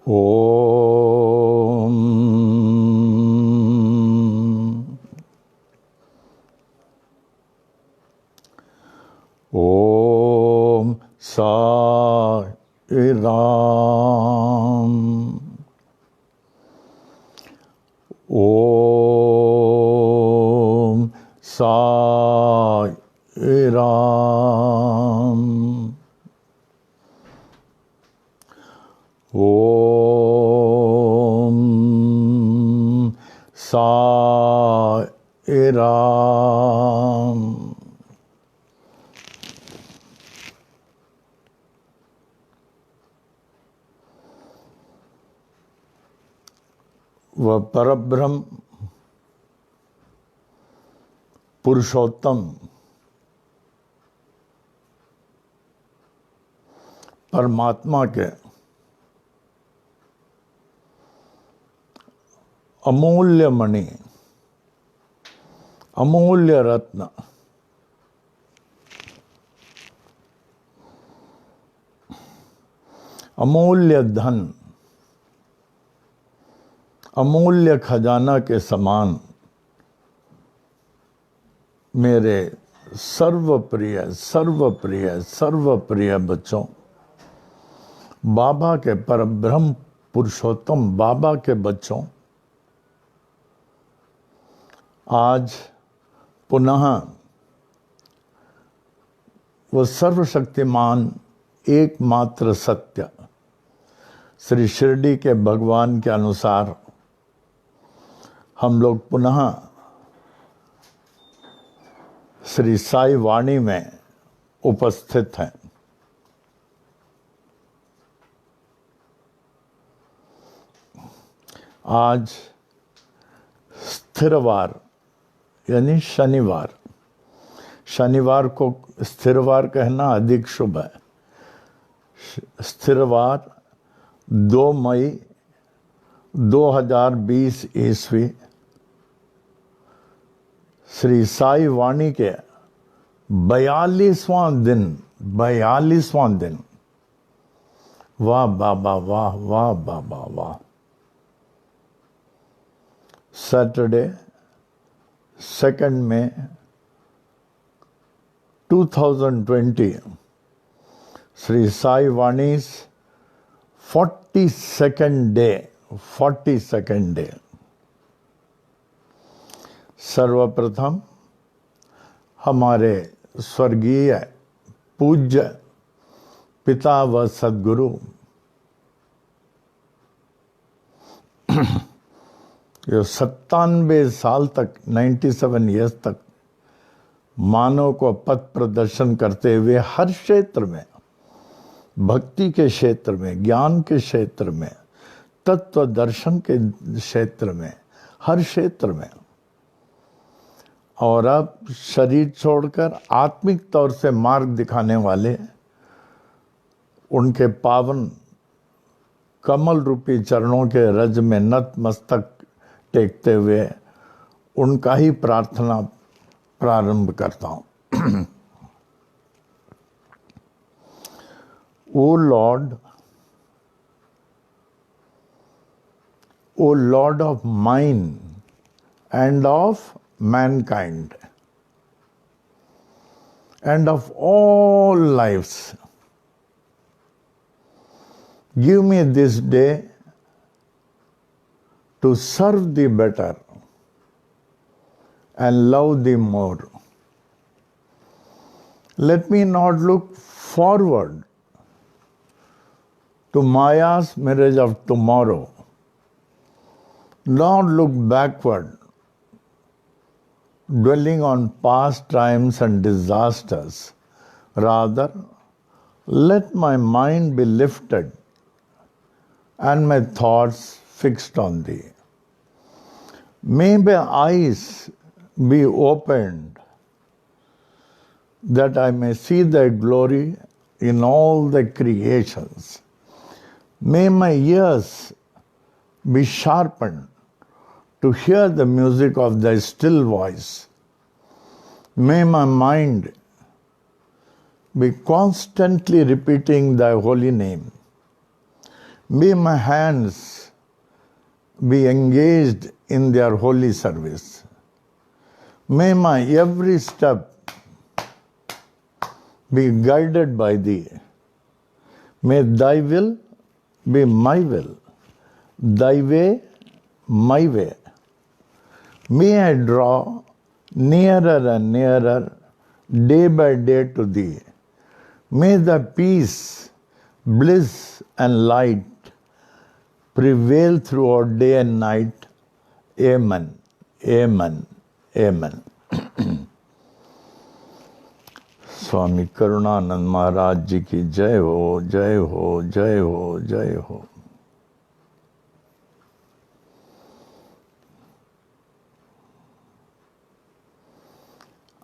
ओम ओम साई राम। ओम साई राम। ओम साई राम। वह परब्रह्म पुरुषोत्तम परमात्मा के अमूल्य मणि, अमूल्य रत्न, अमूल्य धन, अमूल्य खजाना के समान मेरे सर्वप्रिय सर्वप्रिय सर्वप्रिय बच्चों, बाबा के परब्रह्म पुरुषोत्तम बाबा के बच्चों, आज पुनः वो सर्वशक्तिमान एकमात्र सत्य श्री शिरडी के भगवान के अनुसार हम लोग पुनः श्री साई वाणी में उपस्थित हैं। आज स्थिरवार यानी शनिवार, शनिवार को स्थिरवार कहना अधिक शुभ है। स्थिरवार 2 मई 2020 ईस्वी श्री साई वाणी के 42वां दिन वाह बाबा वाह, वाह बाबा वाह। सैटरडे 2 मई 2020 श्री साई वाणी's 42nd डे। सर्वप्रथम हमारे स्वर्गीय पूज्य पिता व सद्गुरु जो 97 साल तक 97 ईयर्स तक मानव को पथ प्रदर्शन करते हुए हर क्षेत्र में, भक्ति के क्षेत्र में, ज्ञान के क्षेत्र में, तत्व दर्शन के क्षेत्र में, हर क्षेत्र में, और अब शरीर छोड़कर आत्मिक तौर से मार्ग दिखाने वाले उनके पावन कमल रूपी चरणों के रज में नतमस्तक टेकते हुए उनका ही प्रार्थना प्रारंभ करता हूं। O Lord of mine and of mankind and of all lives, give me this day to serve thee better and love thee more. Let me not look forward to Maya's mirage of tomorrow, nor look backward, dwelling on past times and disasters. Rather, let my mind be lifted and my thoughts fixed on thee. May my eyes be opened that I may see thy glory in all thy creations. May my ears be sharpened to hear the music of thy still voice. May my mind be constantly repeating thy holy name. May my hands be engaged in their holy service. May my every step be guided by thee. May thy will be my will, thy way my way. May I draw nearer and nearer day by day to thee. May the peace, bliss and light prevail throughout day and night. Amen. Amen. Amen. स्वामी करुणानंद महाराज जी की जय हो, जय हो, जय हो, जय हो।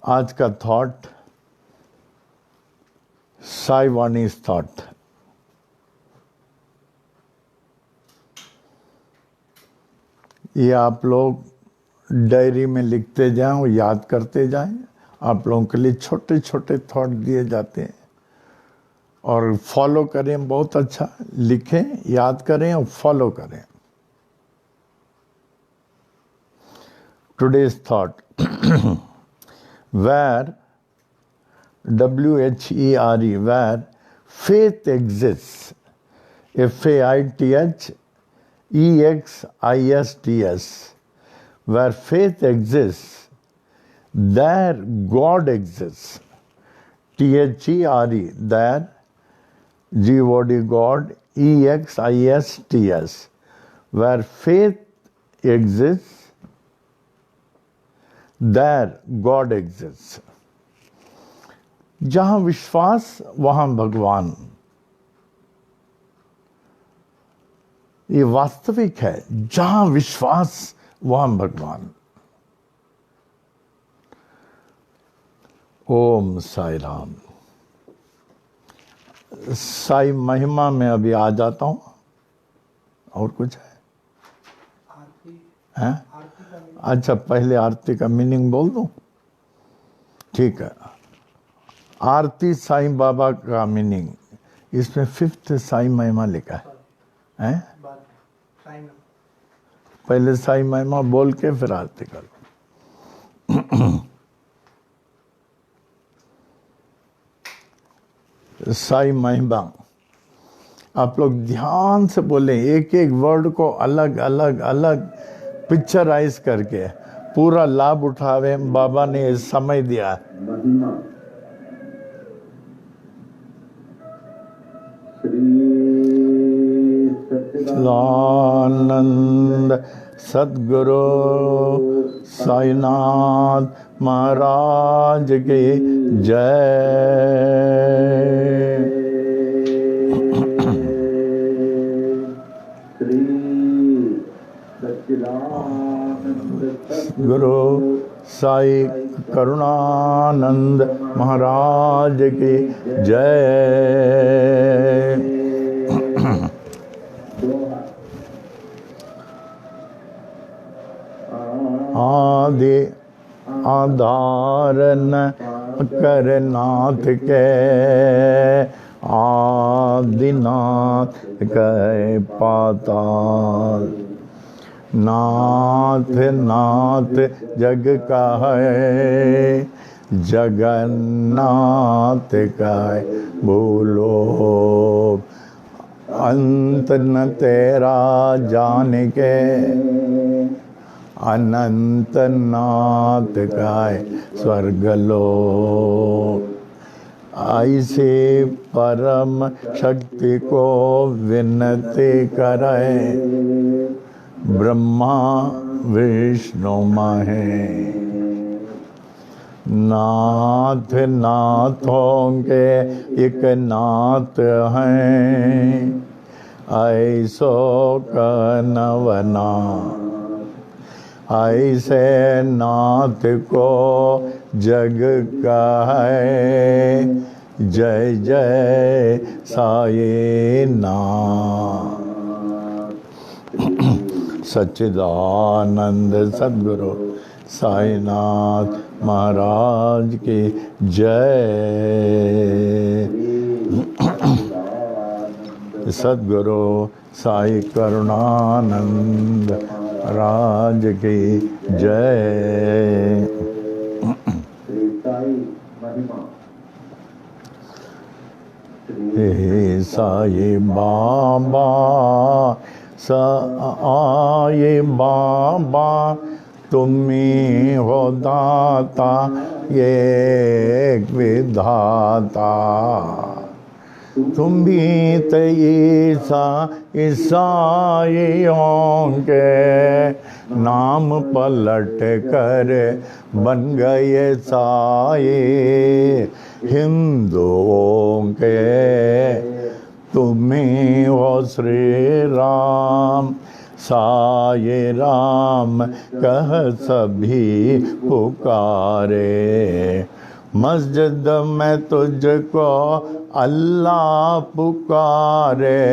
आज का थॉट, साई वाणीज थॉट। ये आप लोग डायरी में लिखते जाएं और याद करते जाएं। आप लोगों के लिए छोटे छोटे थॉट दिए जाते हैं और फॉलो करें। बहुत अच्छा, लिखें, याद करें और फॉलो करें। Today's thought, where WHERE, where faith exists, FAITHEXISTS, where faith exists, there God exists. THERE, there, GOD, God, EXISTS, where faith exists, there God exists. जहां विश्वास वहां भगवान। ये वास्तविक है, जहां विश्वास वहां भगवान। ओम साई राम। साई महिमा में अभी आ जाता हूं। और कुछ है? अच्छा, पहले आरती का मीनिंग बोल दूं? ठीक है। आरती साईं बाबा का मीनिंग, इसमें 5th साई महिमा लिखा है। पहले साई महिमा बोल के फिर आरती करो। साई महिमा आप लोग ध्यान से बोलें, एक एक वर्ड को अलग अलग अलग पिक्चराइज करके पूरा लाभ उठावे। बाबा ने समय दिया। आनंद सद्गुरु साईनाथ महाराज की जय। गुरु साई करुणानंद महाराज की जय। आदि आधार न करनाथ के, आदिनाथ के पाताल। नाथ नाथ जग का है, जगन्नाथ का है भूलो। अंत न तेरा जान के, अनंत नाथ का है स्वर्गलोक। ऐसे परम शक्ति को विनती करे, ब्रह्मा विष्णु महेश। नाथ नाथों के एक नाथ हैं, ऐसो कनवना। ऐसे नाथ को जग का है, जय जय साई नाथ। सच्चिदानंद सद्गुरु साईनाथ महाराज की जय। सद्गुरु साई करुणानंद राज की जय। हे साई बाबा साई बाबा तुम्ही हो दाता एक विधाता, तुम भी तो ईसाइयों के नाम पलट कर बन गए साए हिंदुओं के, तुम्ही हो श्री राम साये राम कह सभी पुकारे। मस्जिद में तुझको अल्लाह पुकारे,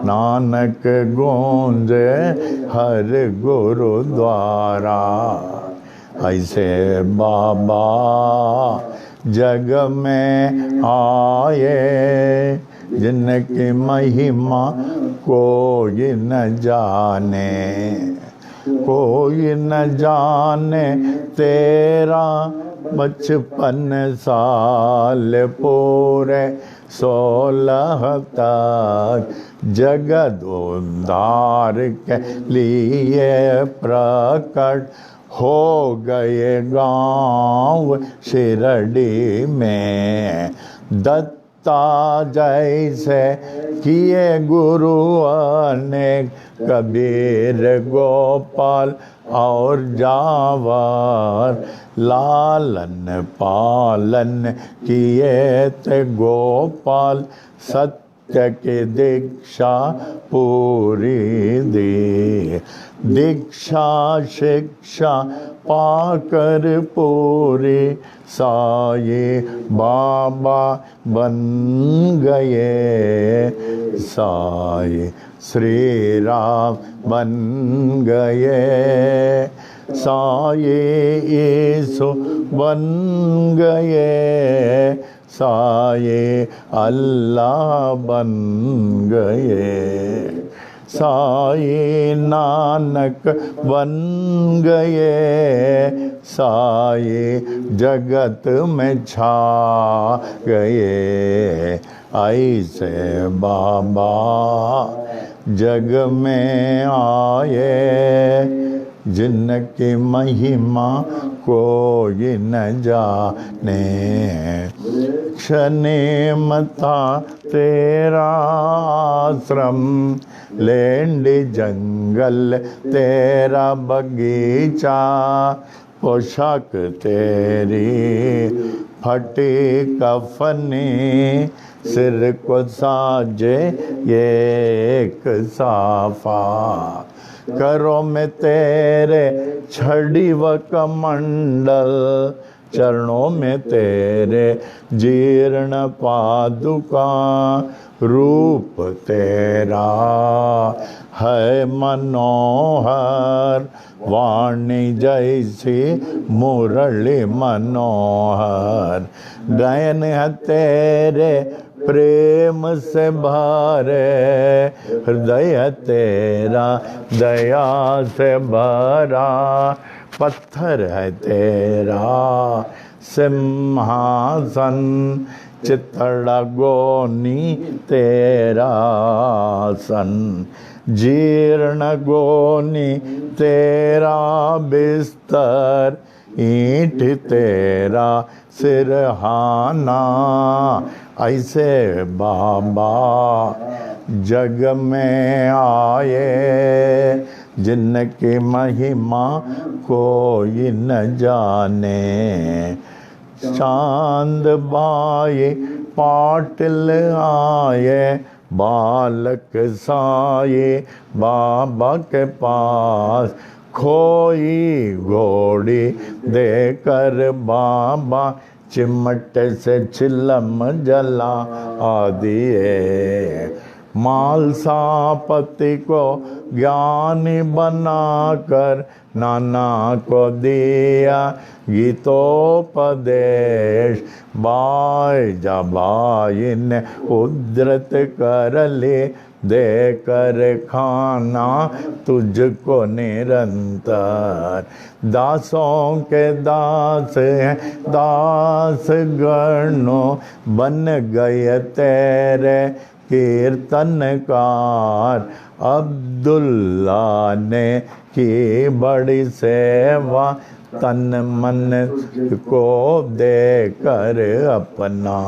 नानक गूंजे हर गुरुद्वारा। ऐसे बाबा जग में आए, जिनकी महिमा कोई न जाने, कोई न जाने। तेरा 55 साल पूरे 16 तक जगत उद्धार के लिए प्रकट हो गए गांव शिरडी में। दत्ता जैसे किए गुरु अनेक, कबीर गोपाल और जावर, लालन पालन किए थे गोपाल। सत्य की दीक्षा पूरी दी, दीक्षा शिक्षा पाकर पूरी साई बाबा बन गए, साई श्री राम बन गए, साई यीशु बन गए, साई अल्लाह बन गए, साई नानक बन गए, साई जगत में छा गए। ऐसे बाबा जग में आए, जिनकी महिमा कोई न जाने। क्षणेमता तेरा आश्रम, लेंडी जंगल तेरा बगीचा, पोशाक तेरी फटी कफनी, सिर को साजे एक साफा। करो में तेरे छड़ी व कमंडल, चरणों में तेरे जीर्ण पादुका। रूप तेरा है मनोहर, वाणी जैसी मुरली मनोहर। नयन है तेरे प्रेम से भरे, हृदय तेरा दया से भरा। पत्थर है तेरा सिंहासन, चितड़ा गोनी तेरा सन। जीर्ण गोनी तेरा बिस्तर, ईंट तेरा सिरहाना। ऐसे बाबा जग में आए, जिनकी महिमा कोई न जाने। चांद बाई पाटिल आए, बालक साये बाबा के पास। खोई घोड़ी देकर बाबा, चिमटे से चिलम जला दिए। मालसापति को ज्ञान बनाकर नाना को दिया गीतोपदेश। बाय जबाई ने उद्रत कर ले दे कर खाना तुझको निरंतर। दासों के दास हैं दास गणों बन गए तेरे कीर्तनकार। अब्दुल्ला ने की बड़ी सेवा तन मन को दे कर अपना।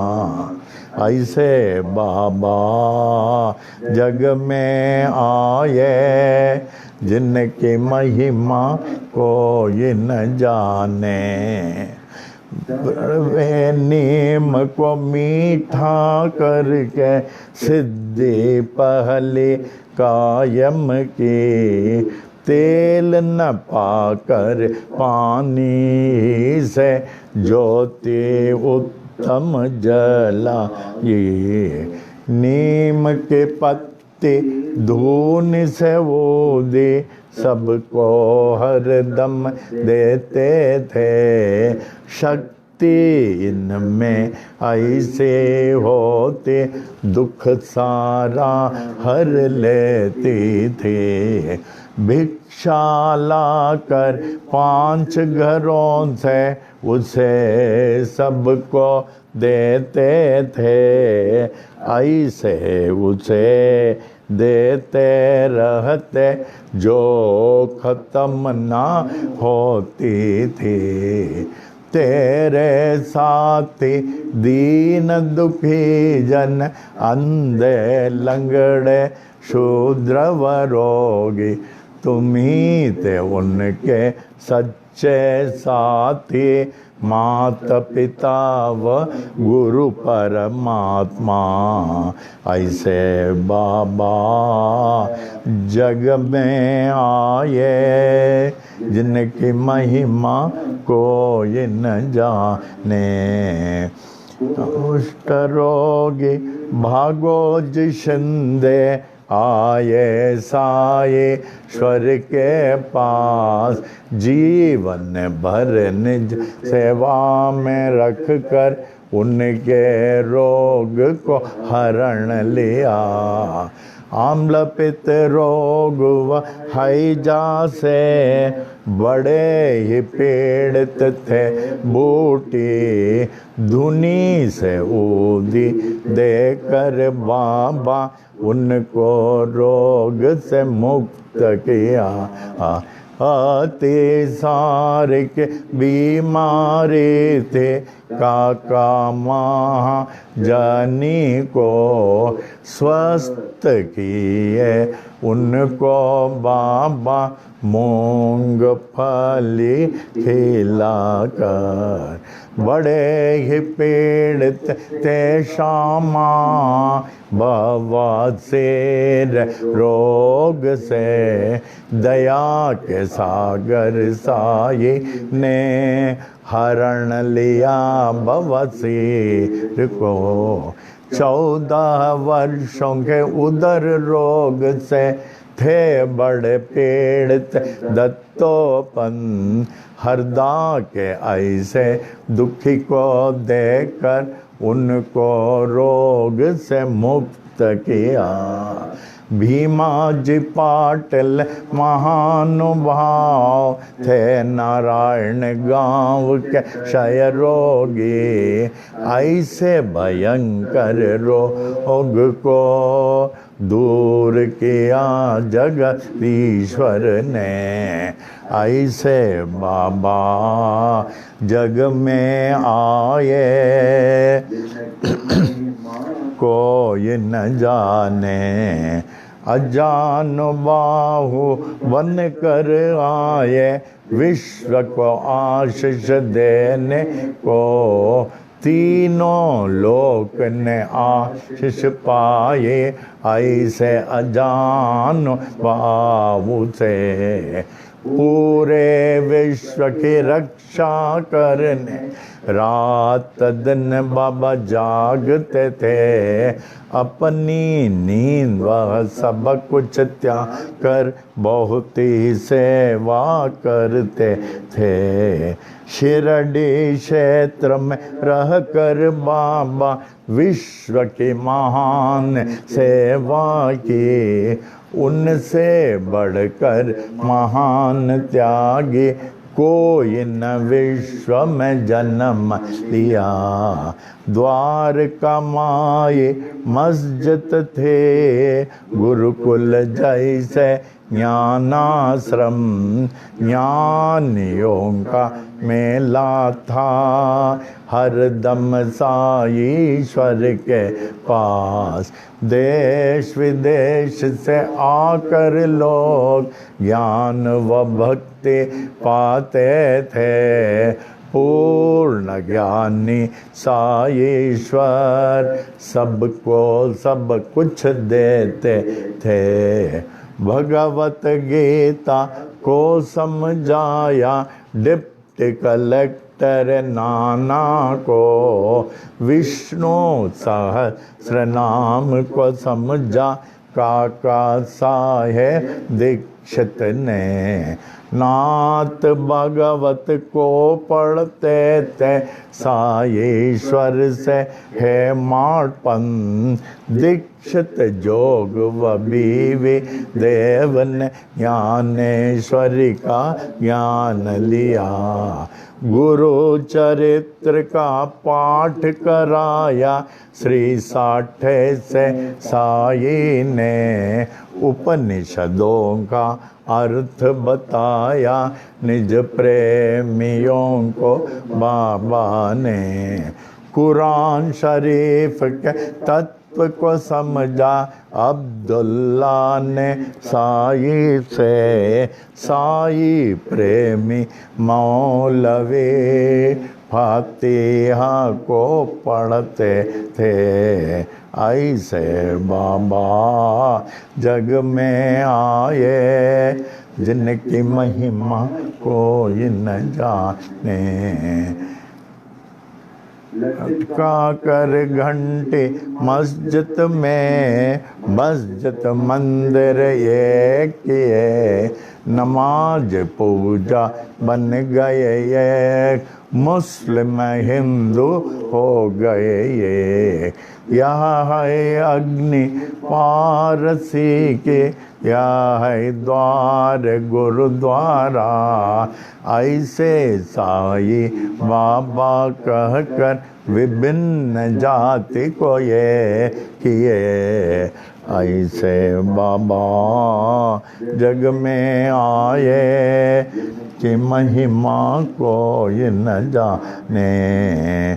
ऐसे बाबा जग में आए जिनकी महिमा कोई न जाने। वे नीम को मीठा करके सिद्धि पहले कायम की। तेल न पाकर पानी से ज्योति उत्तम जला। ये नीम के पत्ते धून से वो दे सबको हरदम देते थे। शक्ति इनमें ऐसे होते दुख सारा हर लेते थे। भिक्षा लाकर 5 घरों से उसे सबको देते थे। ऐसे उसे देते रहते जो खत्म ना होती थी। तेरे साथी दीन दुखी जन अंधे लंगड़े शूद्र व रोगी तुम्ही थे उनके सच्चे साथी। माता पिता व गुरु परमात्मा। ऐसे बाबा जग में आए जिनकी महिमा कोई न जाने। कुष्ठ रोगी भागोज शिंदे आए साये ईश्वर के पास। जीवन भर निज सेवा में रख कर उनके रोग को हरण लिया। आम्ल पित्त रोग व हैजा से बड़े ही पीड़ित थे बूटी। धुनी से ऊदी देकर बाबा उनको रोग से मुक्त किया। अति सारे के बीमारी थे काका महाजनी को स्वस्थ किए उनको बाबा मूंगफली खिलाकर। बड़े ही पीड़ित थे श्यामा बवासीर रोग से। दया के सागर साई ने हरण लिया बवासीर को। 14 वर्षों के उदर रोग से थे बड़े पीड़ित दत्तोपन। हरदा के ऐसे दुखी को देकर उनको रोग से मुक्त किया। भीमाजी पाटिल महानुभाव थे नारायण गांव के क्षय रोगी। ऐसे भयंकर रोग को दूर किया जगदीश्वर ने। ऐसे बाबा जग में आए कोई न जाने। अजान बाहु बन कर आए विश्व को आशीष देने को। तीनों लोक ने आशीष पाए ऐसे अजान बाहु से। पूरे विश्व की रक्षा करने रात दिन बाबा जागते थे। अपनी नींद वह सब कुछ त्याग कर बहुत ही सेवा करते थे। शिरडी क्षेत्र में रह कर बाबा विश्व की महान सेवा की। उनसे बढ़कर महान त्यागी कोई न विश्व में जन्म लिया। द्वारका माए मस्जिद थे, गुरुकुल जैसे ज्ञानाश्रम। ज्ञानियों का मेला था हरदम साईश्वर के पास। देश विदेश से आकर लोग ज्ञान व भक्ति पाते थे। पूर्ण ज्ञानी साईश्वर सबको सब कुछ देते थे। भगवत गीता को समझाया डिप्टी कलेक्टर नाना को। विष्णु सहस्र नाम को समझा काका साहेब दीक्षित ने। नाथ भगवत को पढ़ते थे साईश्वर से है माटपन। दीक्षित जोग व बीवी देव ने ज्ञानेश्वरी का ज्ञान लिया। गुरु चरित्र का पाठ कराया श्री साठे से साई ने। उपनिषदों का अर्थ बताया निज प्रेमियों को बाबा ने। कुरान शरीफ के तत्व को समझा अब्दुल्ला ने साई से। साई प्रेमी मौलवी फातिहा को पढ़ते थे। ऐसे बाबा जग में आए जिनकी महिमा कोई न जाने। लटका कर घंटे मस्जिद में, मस्जिद मंदिर ये किए। नमाज पूजा बन गए ये, मुस्लिम हिंदू हो गए ये। यह है अग्नि पारसी के, यह है द्वार गुरुद्वारा। ऐसे साई बाबा कहकर विभिन्न जाति को ये किए। ऐसे बाबा जग में आए कि महिमा कोई न जाने।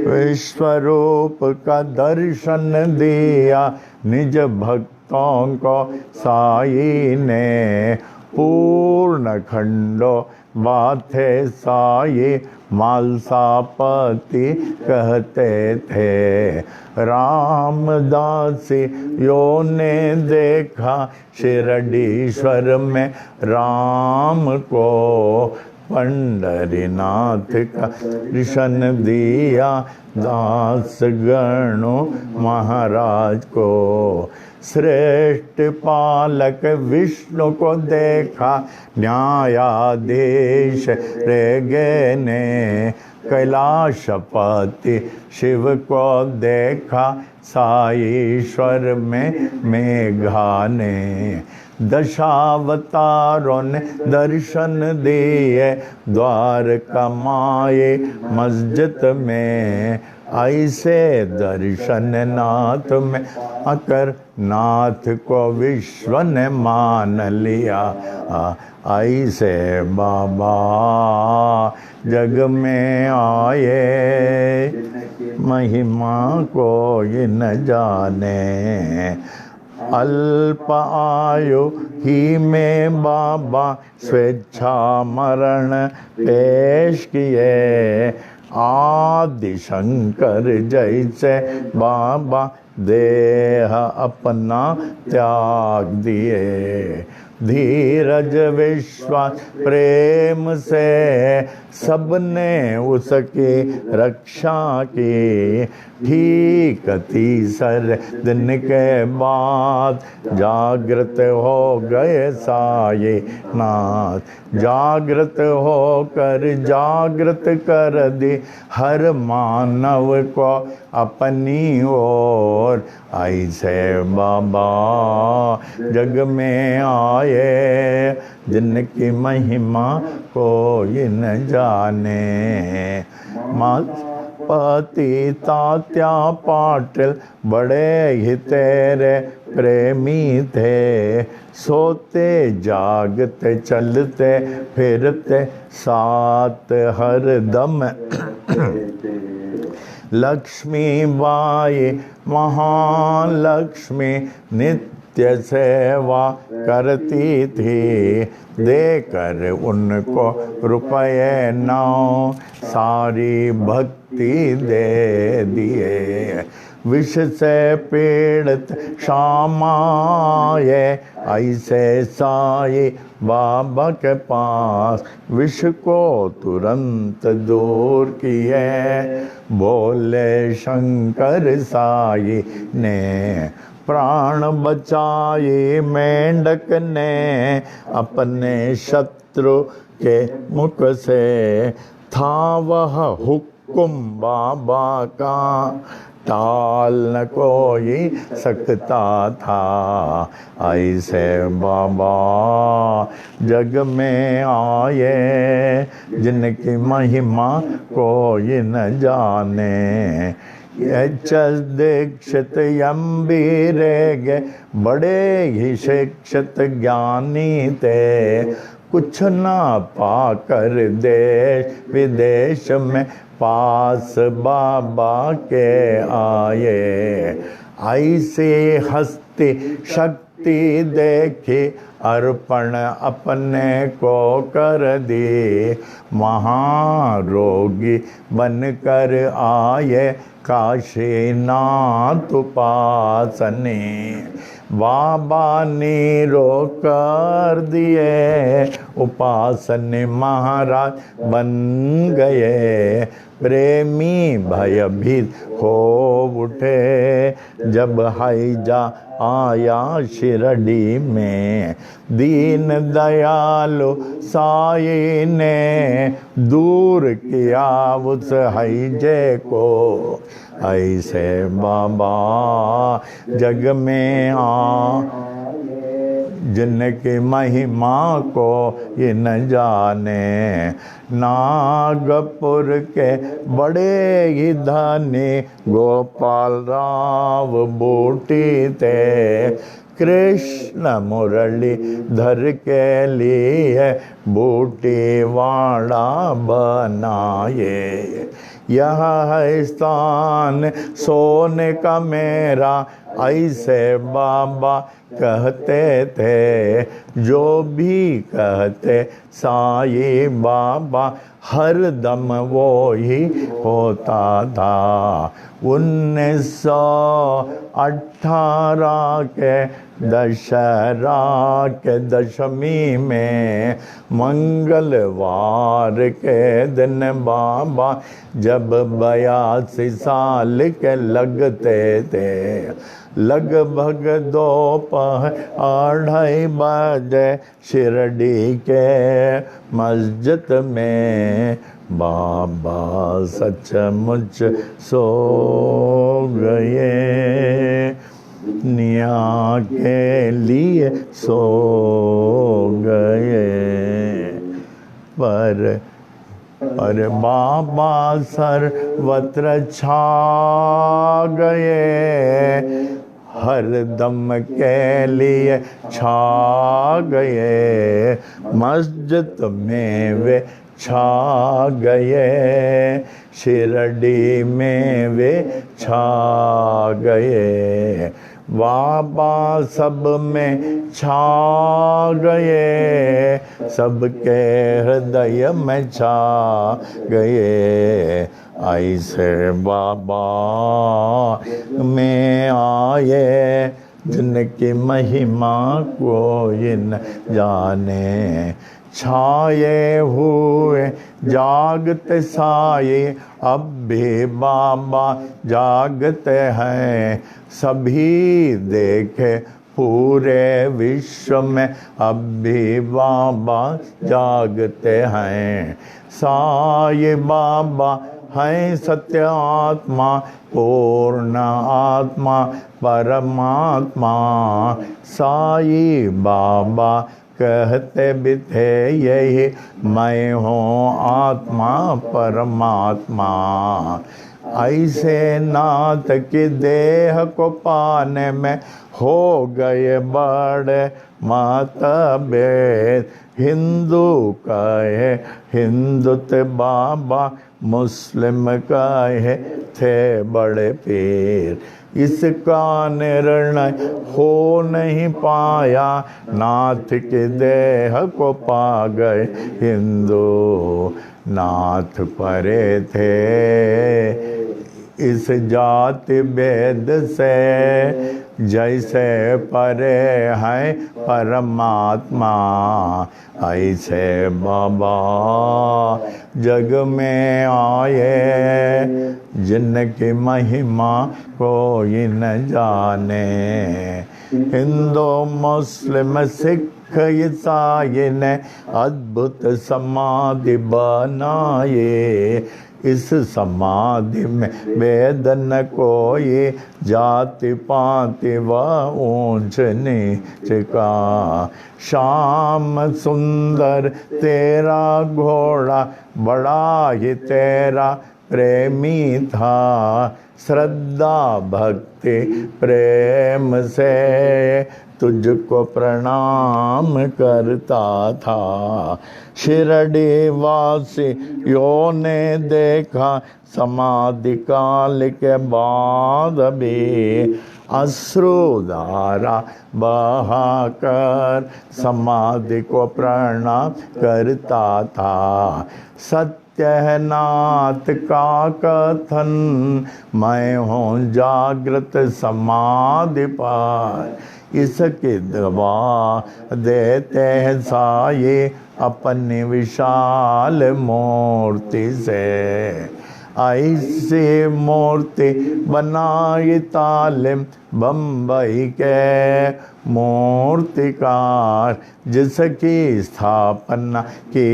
विश्वरूप का दर्शन दिया निज भक्तों को साई ने। पूर्ण खंडो बाथे साई मालसापति कहते थे। रामदासी यो ने देखा शिरडीश्वर में राम को। पंडरीनाथ का दर्शन दिया दास गणों महाराज को। श्रेष्ठ पालक विष्णु को देखा न्यायाधीश रेगे ने। कैलाशपति शिव को देखा साईश्वर में मेघा ने। दशावतारों ने दर्शन दिए द्वारका माए मस्जिद में। ऐसे दर्शन नाथ में आकर नाथ को विश्व ने मान लिया। ऐसे बाबा जग में आए महिमा कोई न जाने। अल्प आयु ही में बाबा स्वेच्छा मरण पेश किए। आदि शंकर जैसे बाबा देह अपना त्याग दिए। धीरज विश्वास प्रेम से सबने उसकी रक्षा की। ठीक तीसरे दिन के बाद जागृत हो गए साये नाथ, जागृत होकर जागृत कर दी हर मानव को अपनी ओर। ऐसे बाबा जग में आए जिनकी महिमा कोई न जाने। पति तात्या पाटिल बड़े ही तेरे प्रेमी थे, सोते जागते चलते फिरते साथ हर दम। लक्ष्मी बाई महालक्ष्मी नित्य सेवा करती थी, देकर उनको रुपये 9 सारी भक्ति दे दिए। विष से पीड़ित श्यामाए ऐसे साई बाबा के पास, विष को तुरंत दूर किए बोले शंकर साई ने। प्राण बचाए मेंढक ने अपने शत्रु के मुख से, था वह हुक्म बाबा का टाल न कोई सकता था। ऐसे बाबा जग में आए जिनकी महिमा कोई न जाने। दीक्षित यम्बीरेगे बड़े ही शिक्षित ज्ञानी थे, कुछ ना पाकर देश विदेश में पास बाबा के आए। ऐसे हस्ती शक्ति देखी अर्पण अपने को कर दे, महारोगी बनकर आए काशीनाथ उपासने। बाबा ने कर दिए उपासने महाराज बन गए। प्रेमी भयभीत हो उठे जब हैजा आया शिरडी में। दीन दयालु साई ने दूर किया उस हैजे को। ऐसे बाबा जग में जिनकी महिमा को ये न जाने। नागपुर के बड़े ही धनी गोपाल राव बूटी थे, कृष्ण मुरली धर के लिए बूटी वाड़ा बनाए। यह है स्थान सोने का मेरा, ऐसे बाबा कहते थे। जो भी कहते साई बाबा हर दम वो ही होता था। 1918 के दशहरा के दशमी में मंगलवार के दिन बाबा जब 82 साल के लगते थे, लगभग दोपहर 2:30 बजे शिरडी के मस्जिद में बाबा सचमुच सो गए। निया के लिए सो गए पर बाबा सर्वत्र छा गए, हर दम के लिए छा गए। मस्जिद में वे छा गए, शिरडी में वे छा गए। बाबा सब में छा गए, सबके हृदय में छा गए। ऐसे बाबा में आए जिन जिनकी महिमा कोई न जाने। छाए हुए जागते साये अब भी बाबा जागते हैं। सभी देखे पूरे विश्व में अब भी बाबा जागते हैं। साईं बाबा हैं सत्य आत्मा, पूर्ण आत्मा परमात्मा। साईं बाबा कहते भी थे यही, मैं हूँ आत्मा परमात्मा। ऐसे नाथ की देह को पाने में हो गए बड़े मतभेद। हिंदू कहे हिंदुत्व बाबा, मुस्लिम कहे थे बड़े पीर। इसका निर्णय हो नहीं पाया, नाथ की देह को पा गए हिंदू। नाथ परे थे इस जाति भेद से, जैसे परे हैं परमात्मा। ऐसे बाबा जग में आए, जिनकी महिमा कोई न जाने। हिंदू मुस्लिम सिख ईसाई ने अद्भुत समाधि बनाए। इस समाधि में भेद न कोई, जाति पाति व ऊंच नीच का। श्याम सुंदर तेरा घोड़ा, बड़ा ही तेरा प्रेमी था। श्रद्धा भक्ति प्रेम से तुझको प्रणाम करता था। शिरडी वासियों ने देखा समाधि काल के बाद भी, अश्रुधारा बहाकर समाधि को प्रणाम करता था। सत्यनाथ का कथन, मैं हूँ जागृत समाधि पर। इसकी गवाह देते हैं साये अपनी विशाल मूर्ति से। ऐसी मूर्ति बनाई तालिम बम्बई के मूर्तिकार, जिसकी स्थापना की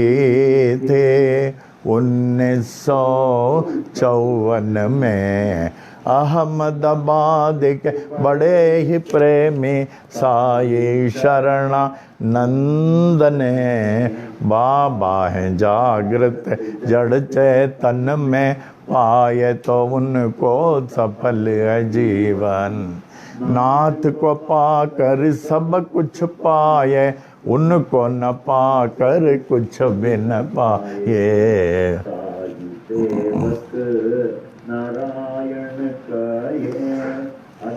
थी 1954 में। अहमदाबाद के बड़े ही प्रेमी साई शरणानंद ने, बाबा हैं जागृत जड़ चेतन में, पाए तो उनको सफल है जीवन। नाथ को पाकर सब कुछ पाए, उनको न पाकर कुछ भी न पाए।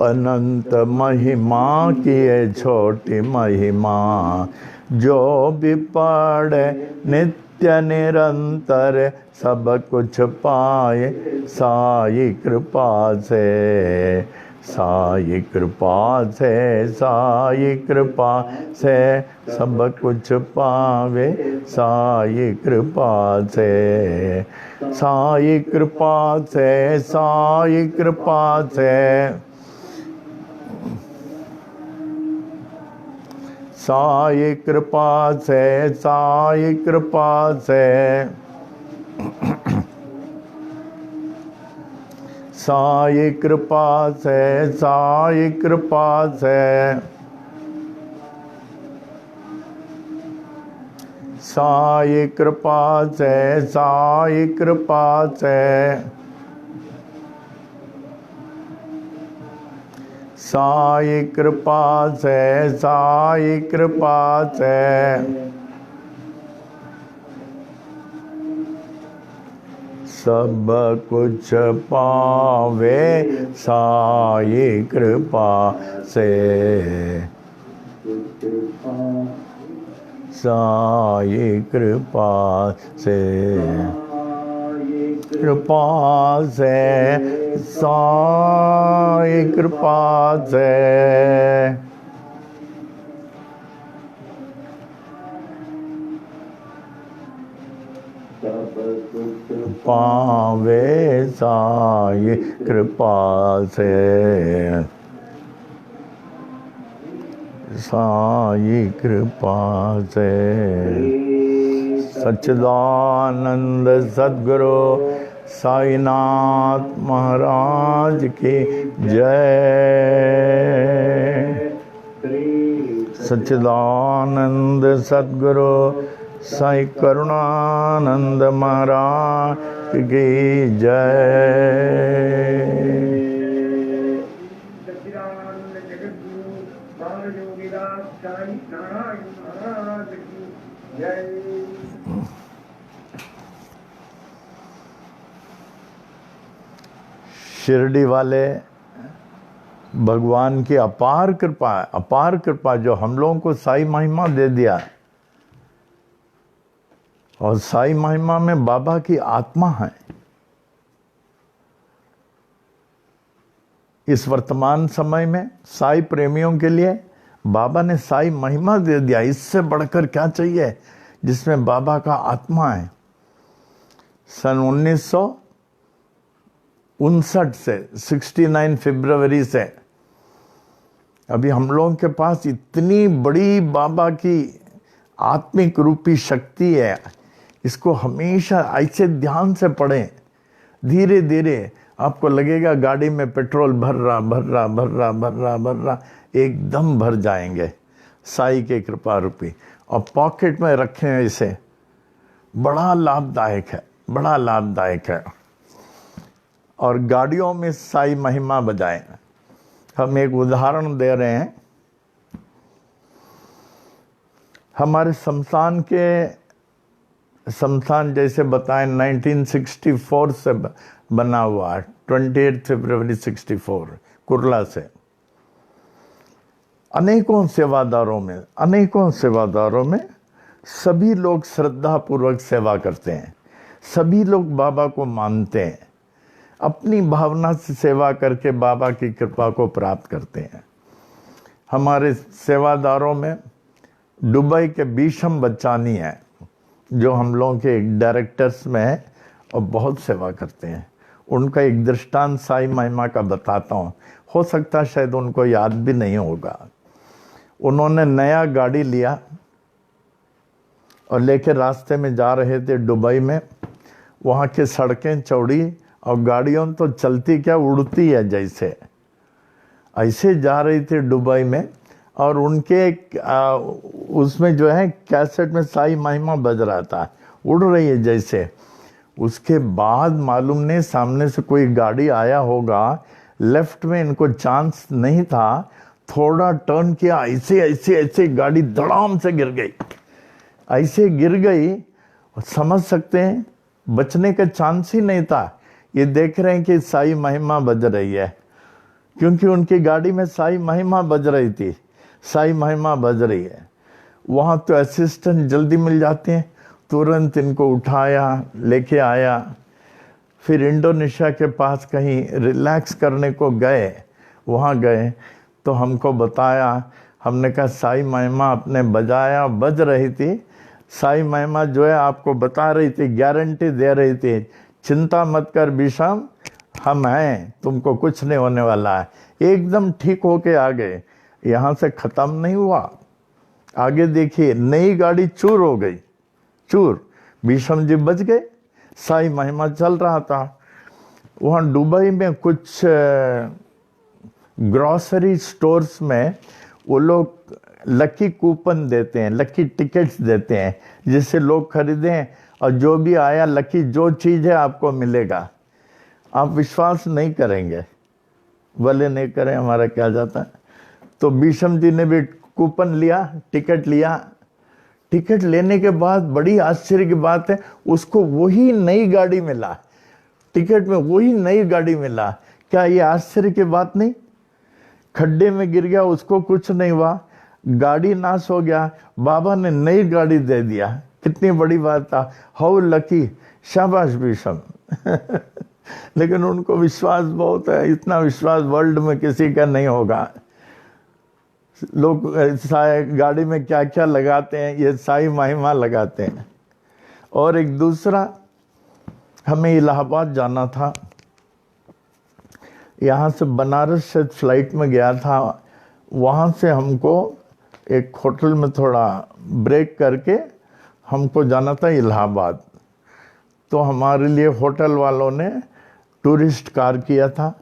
अनंत महिमा की है छोटी महिमा, जो भी पढ़े नित्य निरंतर सब कुछ पाए साई कृपा से। साई कृपा से, साई कृपा से सब कुछ पावे साई कृपा से। साई कृपा से, साई कृपा से, साई कृपा से, साई कृपा से, साई कृपा से, साई कृपा से, साई कृपा से, साई कृपा से, साई कृपा से, साई कृपा से, सब कुछ पावे साई कृपा से। साई कृपा से, कृपा से, साई कृपा से। पावे साई कृपा से, साई कृपा से। सच्चिदानंद सद्गुरु साईनाथ महाराज की जय। सच्चिदानंद सद्गुरु साई करुणानंद महाराज की जय। शिरडी वाले भगवान की अपार कृपा जो हम लोगों को साई महिमा दे दिया। और साई महिमा में बाबा की आत्मा है। इस वर्तमान समय में साई प्रेमियों के लिए बाबा ने साई महिमा दे दिया। इससे बढ़कर क्या चाहिए, जिसमें बाबा का आत्मा है। सन 1959 से 69 फरवरी से अभी हम लोगों के पास इतनी बड़ी बाबा की आत्मिक रूपी शक्ति है। इसको हमेशा ऐसे ध्यान से पढ़ें। धीरे धीरे आपको लगेगा गाड़ी में पेट्रोल भर रहा, एकदम भर जाएंगे साई के कृपा रूपी। और पॉकेट में रखें, इसे बड़ा लाभदायक है। और गाड़ियों में साई महिमा बजाएं। हम एक उदाहरण दे रहे हैं। हमारे शमशान जैसे बताएं 1964 से बना हुआ, 28 फरवरी 64 कुर्ला से। अनेकों सेवादारों में सभी लोग श्रद्धा पूर्वक सेवा करते हैं। सभी लोग बाबा को मानते हैं। अपनी भावना से सेवा करके बाबा की कृपा को प्राप्त करते हैं। हमारे सेवादारों में दुबई के बीशम बच्चानी है, जो हम लोगों के डायरेक्टर्स में है और बहुत सेवा करते हैं। उनका एक दृष्टांत साई महिमा का बताता हूँ। हो सकता है शायद उनको याद भी नहीं होगा। उन्होंने नया गाड़ी लिया और लेके रास्ते में जा रहे थे दुबई में। वहाँ की सड़कें चौड़ी और गाड़ियों तो चलती क्या, उड़ती है जैसे। ऐसे जा रही थी दुबई में और उनके उसमें जो है कैसेट में साई महिमा बज रहा था, उड़ रही है जैसे। उसके बाद मालूम नहीं सामने से कोई गाड़ी आया होगा। लेफ्ट में इनको चांस नहीं था, थोड़ा टर्न किया, ऐसे गाड़ी धड़ाम से गिर गई। ऐसे गिर गई, समझ सकते हैं बचने का चांस ही नहीं था। ये देख रहे हैं कि साई महिमा बज रही है, क्योंकि उनकी गाड़ी में साई महिमा बज रही थी। साई महिमा बज रही है। वहाँ तो असिस्टेंट जल्दी मिल जाते हैं, तुरंत इनको उठाया, लेके आया। फिर इंडोनेशिया के पास कहीं रिलैक्स करने को गए। वहाँ गए तो हमको बताया, हमने कहा साई महिमा आपने बजाया, बज रही थी। साई महिमा जो है आपको बता रही थी, गारंटी दे रही थी, चिंता मत कर बीशम, हम हैं, तुमको कुछ नहीं होने वाला है। एकदम ठीक होके आ गए। यहाँ से ख़त्म नहीं हुआ, आगे देखिए नई गाड़ी चूर हो गई, चूर। बीशम जी बच गए, साई महिमा चल रहा था। वहाँ दुबई में कुछ ग्रॉसरी स्टोर्स में वो लोग लकी कूपन देते हैं, लकी टिकट्स देते हैं, जिससे लोग खरीदें और जो भी आया लकी, जो चीज़ है आपको मिलेगा। आप विश्वास नहीं करेंगे, भले नहीं करें, हमारा क्या जाता है। तो बीशम जी ने भी कूपन लिया, टिकट लिया। टिकट लेने के बाद बड़ी आश्चर्य की बात है, उसको वही नई गाड़ी मिला, टिकट में वही नई गाड़ी मिला। क्या ये आश्चर्य की बात नहीं? खड्डे में गिर गया, उसको कुछ नहीं हुआ, गाड़ी नाश हो गया, बाबा ने नई गाड़ी दे दिया। कितनी बड़ी बात था, हाउ लकी, शाबाश बीशम। लेकिन उनको विश्वास बहुत है, इतना विश्वास वर्ल्ड में किसी का नहीं होगा। लोग गाड़ी में क्या क्या लगाते हैं, ये साई महिमा लगाते हैं। और एक दूसरा, हमें इलाहाबाद जाना था। यहाँ से बनारस से फ्लाइट में गया था। वहाँ से हमको एक होटल में थोड़ा ब्रेक करके हमको जाना था इलाहाबाद। तो हमारे लिए होटल वालों ने टूरिस्ट कार किया था।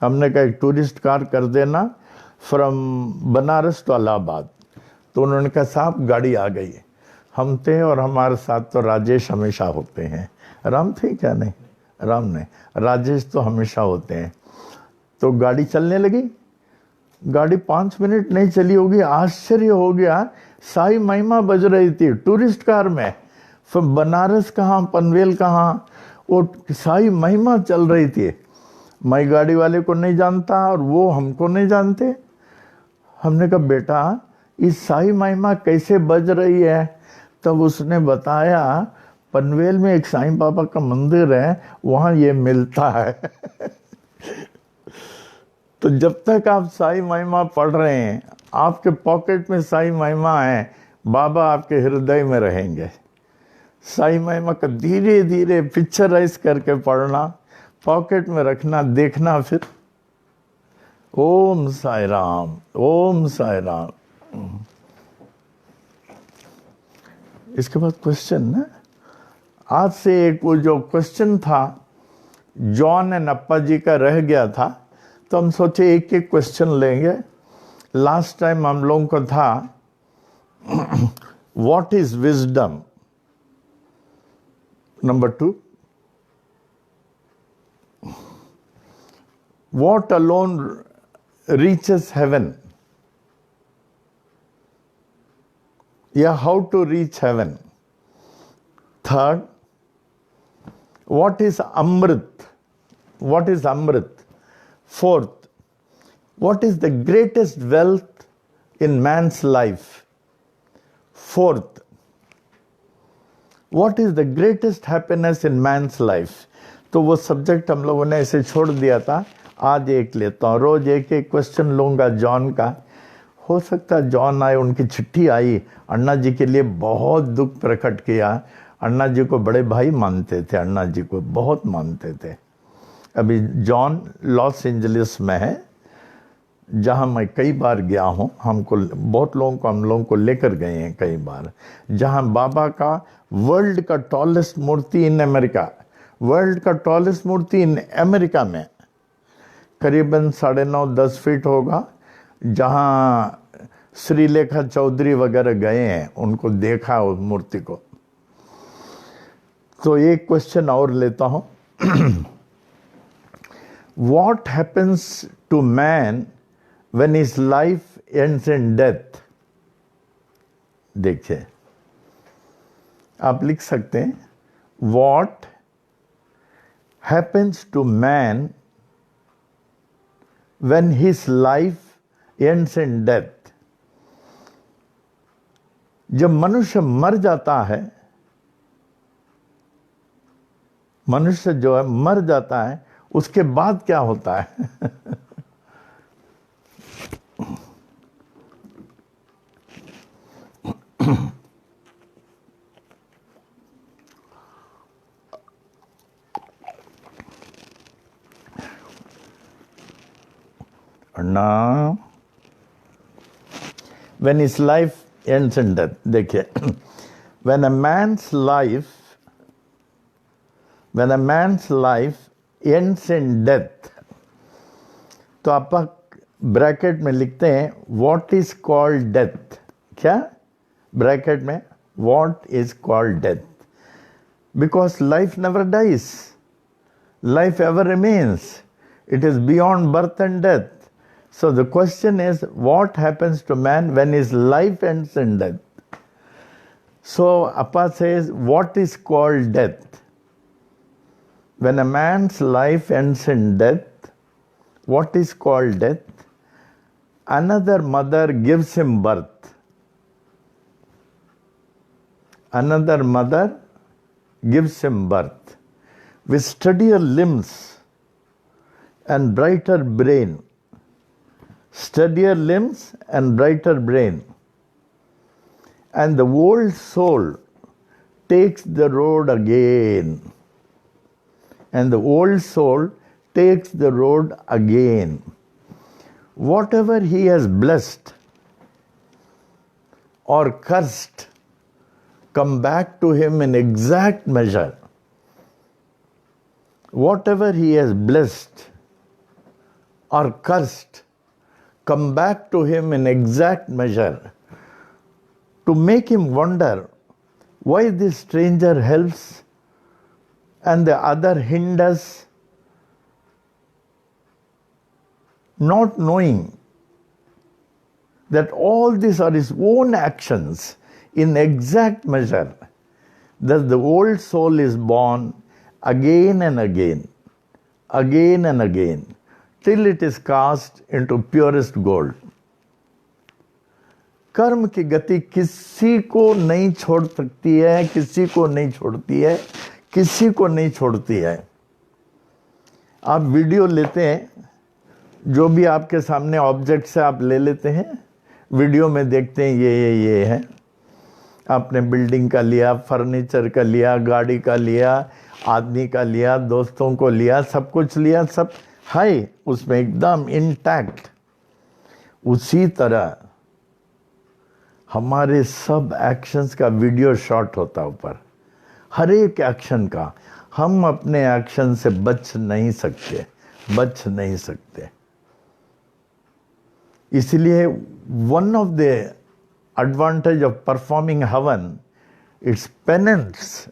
हमने कहा एक टूरिस्ट कार कर देना फ्रॉम बनारस टू इलाहाबाद। तो उन्होंने कहा साहब गाड़ी आ गई। हम थे और हमारे साथ तो राजेश हमेशा होते हैं। राम थे क्या? नहीं, राम नहीं, राजेश तो हमेशा होते हैं। तो गाड़ी चलने लगी। गाड़ी 5 मिनट नहीं चली होगी, आश्चर्य हो गया, साई महिमा बज रही थी टूरिस्ट कार में। फिर बनारस कहाँ, पनवेल कहाँ, वो साई महिमा चल रही थी। मैं गाड़ी वाले को नहीं जानता और वो हमको नहीं जानते। हमने कहा बेटा इस साई महिमा कैसे बज रही है? तब उसने बताया पनवेल में एक साईं बाबा का मंदिर है, वहाँ ये मिलता है। तो जब तक आप साई महिमा पढ़ रहे हैं, आपके पॉकेट में साई महिमा है, बाबा आपके हृदय में रहेंगे। साई महिमा का धीरे धीरे पिक्चराइज करके पढ़ना, पॉकेट में रखना, देखना। फिर ओम साई राम, ओम साई राम। इसके बाद क्वेश्चन ना, आज से एक वो जो क्वेश्चन था जॉन एंड अप्पा जी का रह गया था, तो हम सोचे एक एक क्वेश्चन लेंगे। लास्ट टाइम हम लोगों को था what is wisdom, number 2 what alone reaches heaven, या how to reach heaven. Third what is amrit, what is amrit. Fourth, what is the greatest wealth in man's life? Fourth, what is the greatest happiness in man's life? तो वो subject हम लोगों ने ऐसे छोड़ दिया था। आज एक लेता हूँ, रोज एक एक क्वेश्चन लूँगा जॉन का। हो सकता है जॉन आए, उनकी चिट्ठी आई, अन्ना जी के लिए बहुत दुख प्रकट किया। अन्ना जी को बड़े भाई मानते थे, अन्ना जी को बहुत मानते थे। अभी जॉन लॉस एंजलिस में है, जहाँ मैं कई बार गया हूँ। हमको बहुत लोगों को, हम लोगों को लेकर गए हैं कई बार, जहाँ बाबा का वर्ल्ड का टॉलेस्ट मूर्ति इन अमेरिका, वर्ल्ड का टॉलेस्ट मूर्ति इन अमेरिका में करीबन 9.5-10 फीट होगा। जहाँ श्रीलेखा चौधरी वगैरह गए हैं, उनको देखा उस मूर्ति को। तो एक क्वेश्चन और लेता हूँ। What happens to man when his life ends in death? देखिए, आप लिख सकते हैं What happens to man when his life ends in death? जब मनुष्य मर जाता है, मनुष्य जो है मर जाता है, उसके बाद क्या होता है? Now, when his life ends in death, देखिए, when a man's life ends in death, तो आप ब्रैकेट में लिखते हैं what is called death। क्या ब्रैकेट में what is called death? Because life never dies, life ever remains, it is beyond birth and death. So the question is, what happens to man when his life ends in death? So Appa says, what is called death? When a man's life ends in death, what is called death? Another mother gives him birth. Another mother gives him birth with steadier limbs and brighter brain. Steadier limbs and brighter brain. And the old soul takes the road again. and the old soul takes the road again. Whatever he has blessed or cursed come back to him in exact measure. Whatever he has blessed or cursed come back to him in exact measure, to make him wonder why this stranger helps and the other hinders, not knowing that all these are his own actions in exact measure. Thus the old soul is born again and again, till it is cast into purest gold. कर्म की गति किसी को नहीं छोड़ सकती है, किसी को नहीं छोड़ती है, किसी को नहीं छोड़ती है। आप वीडियो लेते हैं, जो भी आपके सामने ऑब्जेक्ट से आप ले लेते हैं, वीडियो में देखते हैं ये है। आपने बिल्डिंग का लिया, फर्नीचर का लिया, गाड़ी का लिया, आदमी का लिया, दोस्तों को लिया, सब कुछ लिया, सब है उसमें एकदम इंटैक्ट। उसी तरह हमारे सब एक्शंस का वीडियो शॉट होता है ऊपर, हर एक एक्शन का। हम अपने एक्शन से बच नहीं सकते। इसलिए one of the advantage of performing havan, it's penance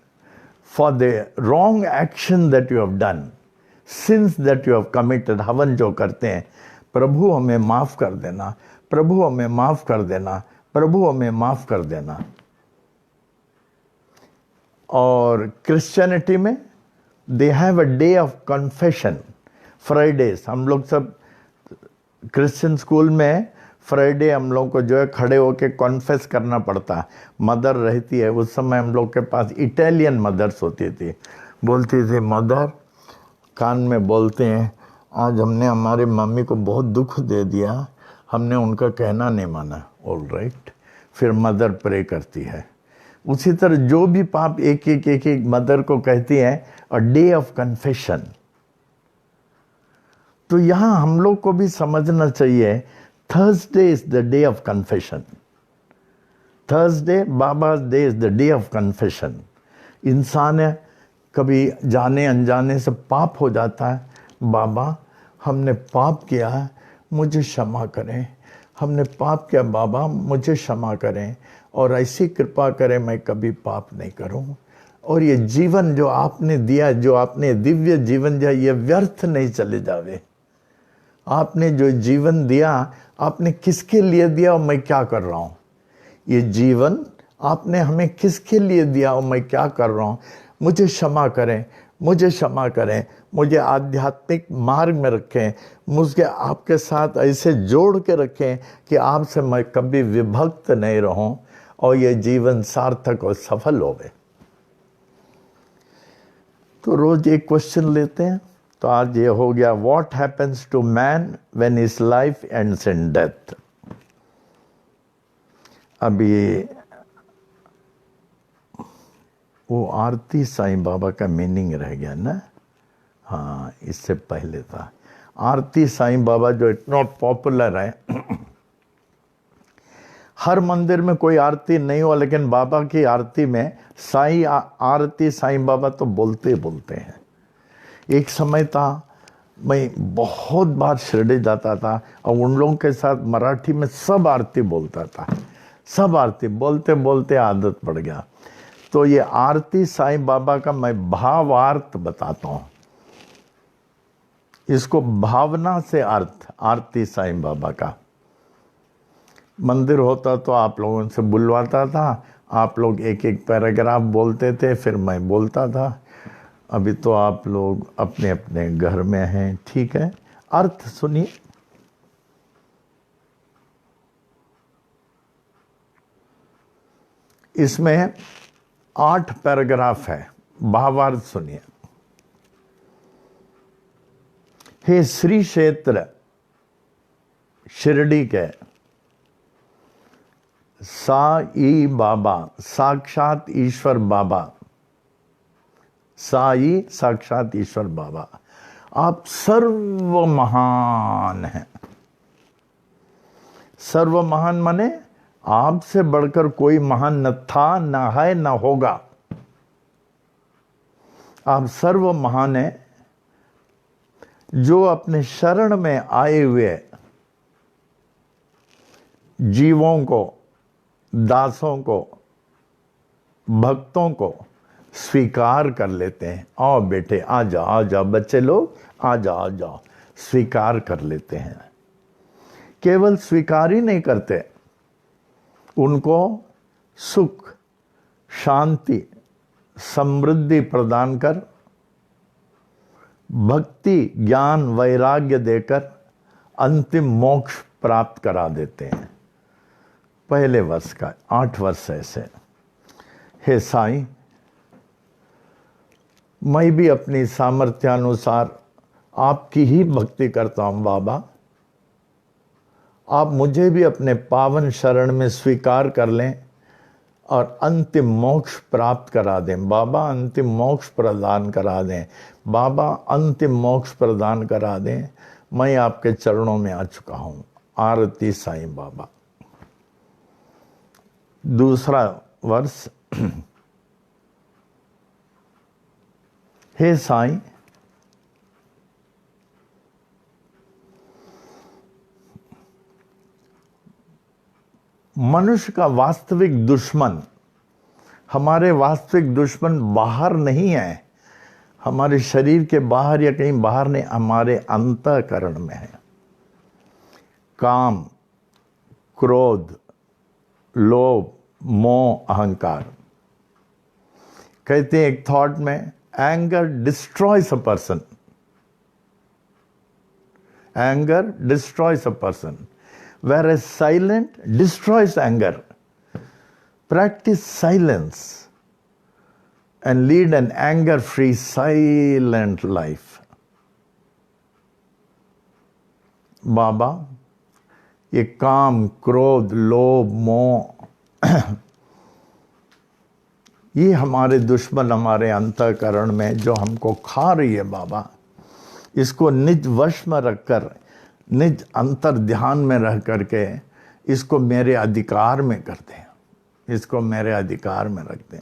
for the wrong action that you have done, since that you have committed. हवन जो करते हैं, प्रभु हमें माफ कर देना, प्रभु हमें माफ कर देना, प्रभु हमें माफ कर देना। और क्रिश्चियनिटी में they have a day of confession, Fridays. हम लोग सब क्रिश्चियन स्कूल में फ्राइडे हम लोग को जो है खड़े होके कॉन्फेस करना पड़ता है। मदर रहती है, उस समय हम लोग के पास इटालियन मदर्स होती थी, बोलती थी मदर, कान में बोलते हैं, आज हमने हमारे मम्मी को बहुत दुख दे दिया, हमने उनका कहना नहीं माना। ऑल राइट, फिर मदर प्रे करती है। उसी तरह जो भी पाप एक मदर को कहती है, अ डे ऑफ कन्फेशन। तो यहां हम लोग को भी समझना चाहिए, Thursday is the day of confession. Thursday Baba day is the day of confession. इंसान है, कभी जाने अनजाने से पाप हो जाता है, बाबा हमने पाप किया है, मुझे क्षमा करें, हमने पाप किया बाबा, मुझे क्षमा करें और ऐसी कृपा करें मैं कभी पाप नहीं करूं। और ये जीवन जो आपने दिया, जो आपने दिव्य जीवन दिया, ये व्यर्थ नहीं चले जावे। आपने जो जीवन दिया, आपने किसके लिए दिया और मैं क्या कर रहा हूं? ये जीवन आपने हमें किसके लिए दिया और मैं क्या कर रहा हूं? मुझे क्षमा करें, मुझे क्षमा करें, मुझे आध्यात्मिक मार्ग में रखें, मुझे आपके साथ ऐसे जोड़ के रखें कि आपसे मैं कभी विभक्त नहीं रहूं और ये जीवन सार्थक और सफल होवे। तो रोज एक क्वेश्चन लेते हैं। तो आज ये हो गया, what happens to man when his life ends in death. अभी वो आरती साईं बाबा का मीनिंग रह गया ना। हाँ, इससे पहले था आरती साईं बाबा, जो इतना पॉपुलर है। हर मंदिर में कोई आरती नहीं हो, लेकिन बाबा की आरती में साईं आरती साईं बाबा तो बोलते बोलते हैं। एक समय था, मैं बहुत बार शिरडी जाता था और उन लोगों के साथ मराठी में सब आरती बोलता था। सब आरती बोलते बोलते आदत पड़ गया। तो ये आरती साईं बाबा का मैं भावार्थ बताता हूं। इसको भावना से अर्थ, आरती साईं बाबा का। मंदिर होता तो आप लोगों से बुलवाता था, आप लोग एक एक पैराग्राफ बोलते थे, फिर मैं बोलता था। अभी तो आप लोग अपने अपने घर में हैं, ठीक है। अर्थ सुनिए। इसमें 8 पैराग्राफ है, भावार्थ सुनिए। हे श्री क्षेत्र शिरडी के साई बाबा, साक्षात ईश्वर बाबा, साई साक्षात ईश्वर बाबा, आप सर्व महान हैं। सर्व महान माने आपसे बढ़कर कोई महान न था, न है, न होगा। आप सर्व महान हैं, जो अपने शरण में आए हुए जीवों को, दासों को, भक्तों को स्वीकार कर लेते हैं। आओ बेटे, आ जाओ, आ जाओ बच्चे लोग, आ जाओ, आ जाओ, स्वीकार कर लेते हैं। केवल स्वीकार ही नहीं करते, उनको सुख, शांति, समृद्धि प्रदान कर, भक्ति, ज्ञान, वैराग्य देकर अंतिम मोक्ष प्राप्त करा देते हैं। पहले वर्ष का 8 वर्ष ऐसे। हे साईं, मैं भी अपनी सामर्थ्यानुसार आपकी ही भक्ति करता हूं बाबा। आप मुझे भी अपने पावन शरण में स्वीकार कर लें और अंतिम मोक्ष प्राप्त करा दें बाबा। अंतिम मोक्ष प्रदान करा दें बाबा, अंतिम मोक्ष प्रदान करा दें। मैं आपके चरणों में आ चुका हूं। आरती साईं बाबा। दूसरा वर्ष। हे साईं, मनुष्य का वास्तविक दुश्मन, हमारे वास्तविक दुश्मन बाहर नहीं है, हमारे शरीर के बाहर या कहीं बाहर नहीं, हमारे अंतःकरण में है। काम, क्रोध, लोभ, मोह, अहंकार। कहते हैं एक थॉट में, anger destroys a person. Anger destroys a person, whereas silent destroys anger. Practice silence and lead an anger-free, silent life. बाबा, ये काम, क्रोध, लोभ, मोह, ये हमारे दुश्मन हमारे अंतःकरण में जो हमको खा रही है बाबा, इसको निज वश में रखकर, निज अंतर ध्यान में रह करके इसको मेरे अधिकार में कर दें, इसको मेरे अधिकार में रख दें।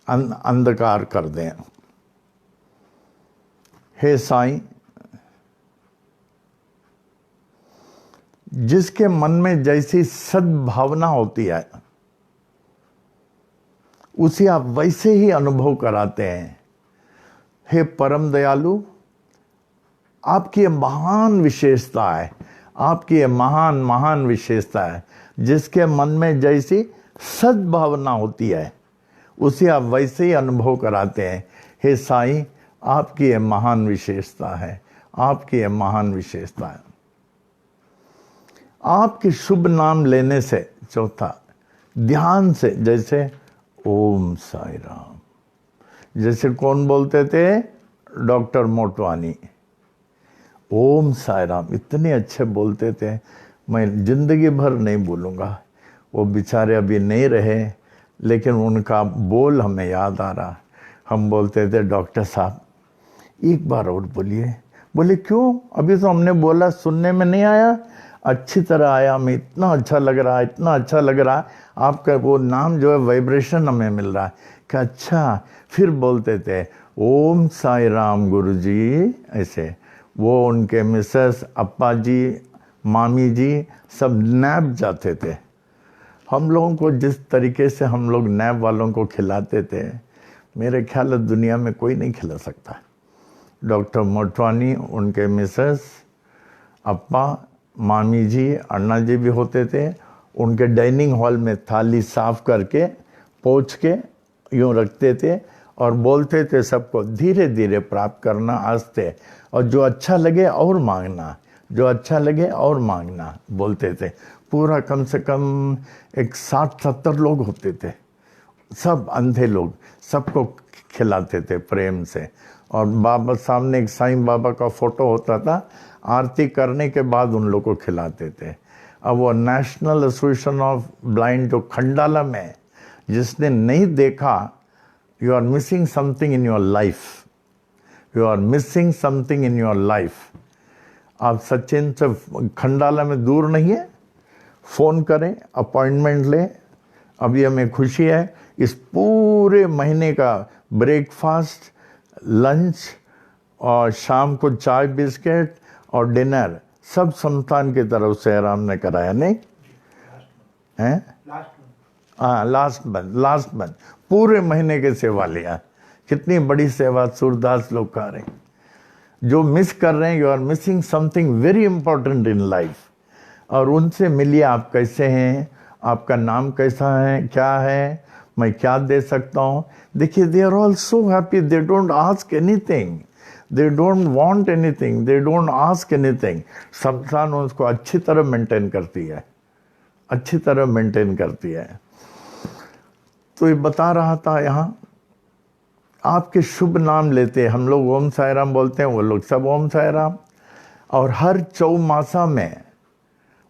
अंधकार कर दें। हे साईं, जिसके मन में जैसी सद्भावना होती है उसे आप वैसे ही अनुभव कराते हैं। हे परम दयालु, आपकी ये महान विशेषता है, आपकी ये महान महान विशेषता है। जिसके मन में जैसी सद्भावना होती है उसे आप वैसे ही अनुभव कराते हैं। हे साईं, आपकी ये महान विशेषता है, आपकी ये महान विशेषता है। आपके शुभ नाम लेने से, चौथा, ध्यान से, जैसे ओम साई राम, जैसे कौन बोलते थे? डॉक्टर मोटवानी। ओम साई राम इतने अच्छे बोलते थे, मैं जिंदगी भर नहीं भूलूंगा। वो बेचारे अभी नहीं रहे, लेकिन उनका बोल हमें याद आ रहा। हम बोलते थे, डॉक्टर साहब एक बार और बोलिए। बोले क्यों? अभी तो हमने बोला, सुनने में नहीं आया? अच्छी तरह आया, हमें इतना अच्छा लग रहा है, इतना अच्छा लग रहा है। आपका वो नाम जो है वाइब्रेशन हमें मिल रहा है। कि अच्छा। फिर बोलते थे ओम साई राम गुरुजी, ऐसे। वो उनके मिसेस, अप्पा जी, मामी जी सब नैब जाते थे। हम लोगों को जिस तरीके से हम लोग नैब वालों को खिलाते थे, मेरे ख्याल दुनिया में कोई नहीं खिला सकता। डॉक्टर मोटवानी, उनके मिसेस, अप्पा, मामी जी, अन्ना जी भी होते थे। उनके डाइनिंग हॉल में थाली साफ करके पोंछ के यूँ रखते थे और बोलते थे सबको धीरे धीरे प्राप्त करना, आस्ते, और जो अच्छा लगे और मांगना, जो अच्छा लगे और मांगना, बोलते थे। पूरा कम से कम एक 60-70 लोग होते थे, सब अंधे लोग, सबको खिलाते थे प्रेम से। और बाबा सामने एक साईं बाबा का फोटो होता था, आरती करने के बाद उन लोग को खिलाते थे। अब वो नेशनल एसोसिएशन ऑफ ब्लाइंड जो खंडाला में, जिसने नहीं देखा, you are missing something in your life, you are missing something in your life. आप सचिन से खंडाला में दूर नहीं है, फ़ोन करें, अपॉइंटमेंट लें। अभी हमें खुशी है, इस पूरे महीने का ब्रेकफास्ट, लंच और शाम को चाय बिस्किट और डिनर सब संस्थान की तरफ से आराम ने कराया, नहीं हैं? हाँ, लास्ट मंथ पूरे महीने की सेवा लिया। कितनी बड़ी सेवा सूरदास लोग कर रहे हैं। जो मिस कर रहे हैं, you are missing something very important in life. और उनसे मिलिए, आप कैसे हैं, आपका नाम कैसा है, क्या है, मैं क्या दे सकता हूँ। देखिए, they are all so happy, they don't ask anything, they don't want anything, they don't ask anything. संस्थान उसको अच्छी तरह मेंटेन करती है, अच्छी तरह मेंटेन करती है। तो ये बता रहा था, यहाँ आपके शुभ नाम लेते हैं हम लोग, ओम साई राम बोलते हैं, वो लोग सब ओम साई राम। और हर चौमासा में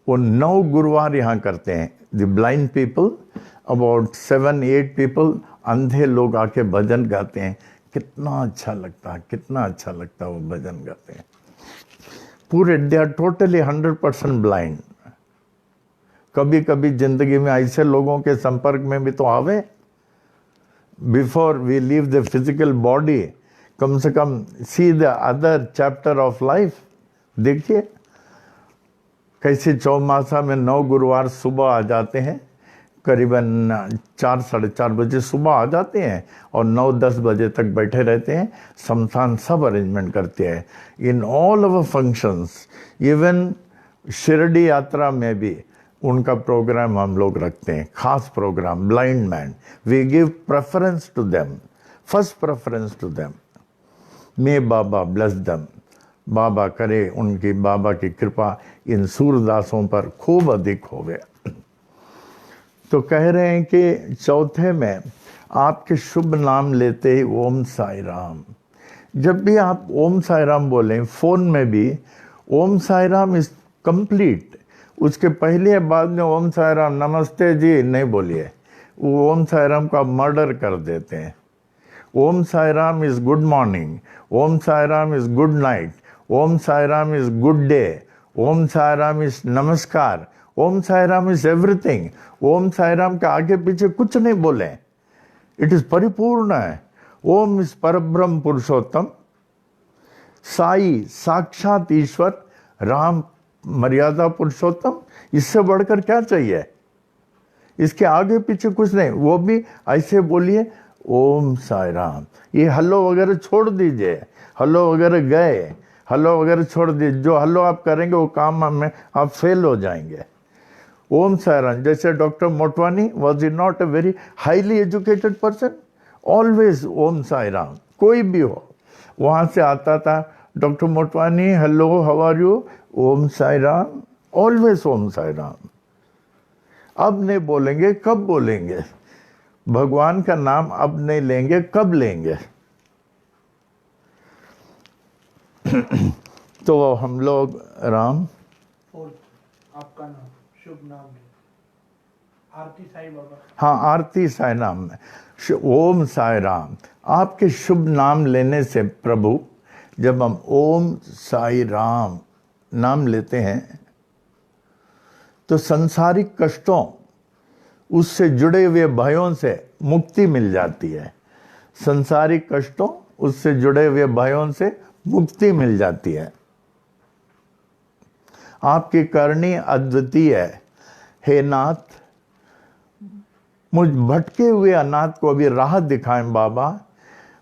वो 9 गुरुवार यहाँ करते हैं। The blind people, about 7-8 people, अंधे लोग आके भजन गाते हैं। कितना अच्छा लगता है, कितना अच्छा लगता है वो भजन गाते हैं। पूरे दे आर टोटली 100% ब्लाइंड। कभी कभी जिंदगी में ऐसे लोगों के संपर्क में भी तो आवे, before we leave the physical body, कम से कम see the other chapter of life. देखिए कैसे चौमासा में 9 गुरुवार सुबह आ जाते हैं, करीबन 4-4:30 बजे सुबह आ जाते हैं और 9-10 बजे तक बैठे रहते हैं। संस्थान सब अरेंजमेंट करते हैं in all our functions. Even Shirdi यात्रा में भी उनका प्रोग्राम हम लोग रखते हैं, खास programme, blind man. We give preference to them, first preference to them. May Baba bless them. Baba करे उनकी, बाबा की कृपा इन सूरदासों पर खूब अधिक होवे। तो कह रहे हैं कि चौथे में आपके शुभ नाम लेते ही ओम साई राम। जब भी आप ओम साई राम बोलें, फोन में भी ओम साई राम इज कंप्लीट। उसके पहले या बाद में ओम साई राम नमस्ते जी नहीं बोलिए, वो ओम साई राम का मर्डर कर देते हैं। Om Sai Ram is good morning, Om Sai Ram is good night, Om Sai Ram is good day, Om Sai Ram is namaskar, Om Sai Ram is everything. Om Sai Ram के आगे पीछे कुछ नहीं बोले, इट इज परिपूर्ण है। ओम इज परब्रह्म पुरुषोत्तम, साई साक्षात ईश्वर, राम मर्यादा पुरुषोत्तम। इससे बढ़कर क्या चाहिए? इसके आगे पीछे कुछ नहीं। वो भी ऐसे बोलिए, ओम साई राम। ये हल्लो वगैरह छोड़ दीजिए, हल्लो वगैरह गए, हल्लो वगैरह छोड़ दीजिए। जो हल्लो आप करेंगे वो काम में आप फेल हो जाएंगे। ओम साई राम। जैसे doctor Motwani, was he not a very highly educated person? Always Om Sai Ram. कोई भी हो, वहाँ से आता था doctor Motwani, hello how are you, Om Sai Ram, always Om Sai Ram. अब नहीं बोलेंगे, कब बोलेंगे? भगवान का नाम अब नहीं लेंगे, कब लेंगे? तो हम लोग राम, आपका नाम, शुभ नाम है आरती साई बाबा। हाँ, आरती साई नाम में ओम साई राम। आपके शुभ नाम लेने से प्रभु, जब हम ओम साई राम नाम लेते हैं तो संसारिक कष्टों, उससे जुड़े हुए भयों से मुक्ति मिल जाती है। संसारिक कष्टों, उससे जुड़े हुए भयों से मुक्ति मिल जाती है। आपकी करनी अद्वितीय है। हे नाथ, मुझ भटके हुए अनाथ को अभी राह दिखाएं बाबा।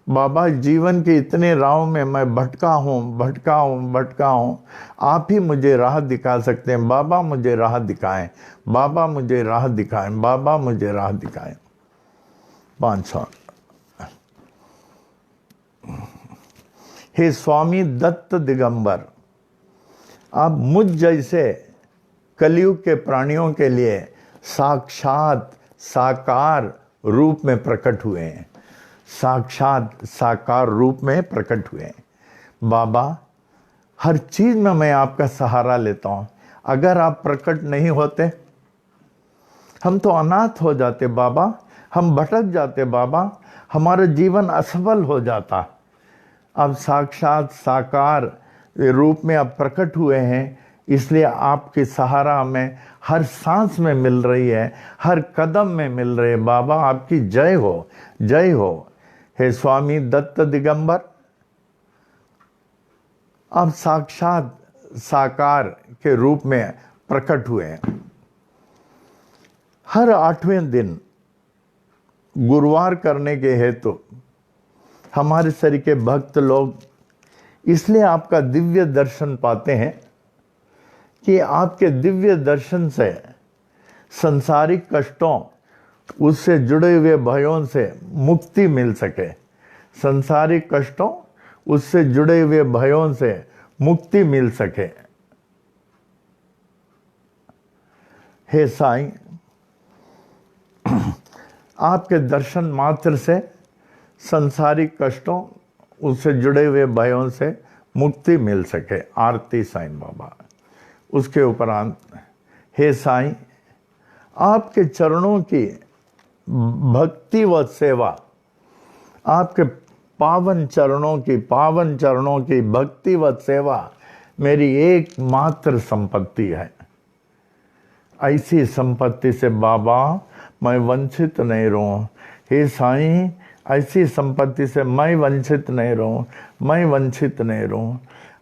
बाबा, जीवन के इतने राहों में मैं भटका हूँ। आप ही मुझे राह दिखा सकते हैं। बाबा मुझे राह दिखाएं, बाबा मुझे राह दिखाएं, बाबा मुझे राह दिखाएं। 500। हे स्वामी दत्त दिगंबर, आप मुझ जैसे कलयुग के प्राणियों के लिए साक्षात साकार रूप में प्रकट हुए हैं। साक्षात साकार रूप में प्रकट हुए हैं। बाबा, हर चीज में मैं आपका सहारा लेता हूं। अगर आप प्रकट नहीं होते, हम तो अनाथ हो जाते। बाबा, हम भटक जाते बाबा, हमारा जीवन असफल हो जाता। अब साक्षात साकार रूप में अब प्रकट हुए हैं, इसलिए आपकी सहारा हमें हर सांस में मिल रही है, हर कदम में मिल रही है। बाबा आपकी जय हो, जय हो। हे स्वामी दत्त दिगंबर, आप साक्षात साकार के रूप में प्रकट हुए हैं। हर 8वें दिन गुरुवार करने के हेतु हमारे शरीर के भक्त लोग इसलिए आपका दिव्य दर्शन पाते हैं कि आपके दिव्य दर्शन से संसारिक कष्टों, उससे जुड़े हुए भयों से मुक्ति मिल सके। संसारिक कष्टों, उससे जुड़े हुए भयों से मुक्ति मिल सके। हे साईं, आपके दर्शन मात्र से संसारिक कष्टों, उससे जुड़े हुए भयों से मुक्ति मिल सके। आरती साईं बाबा। उसके उपरांत, हे साईं, आपके चरणों की भक्ति व सेवा, आपके पावन चरणों की भक्ति व सेवा मेरी एकमात्र संपत्ति है। ऐसी संपत्ति से बाबा मैं वंचित नहीं रहूं। हे साईं, ऐसी संपत्ति से मैं वंचित नहीं रहूं।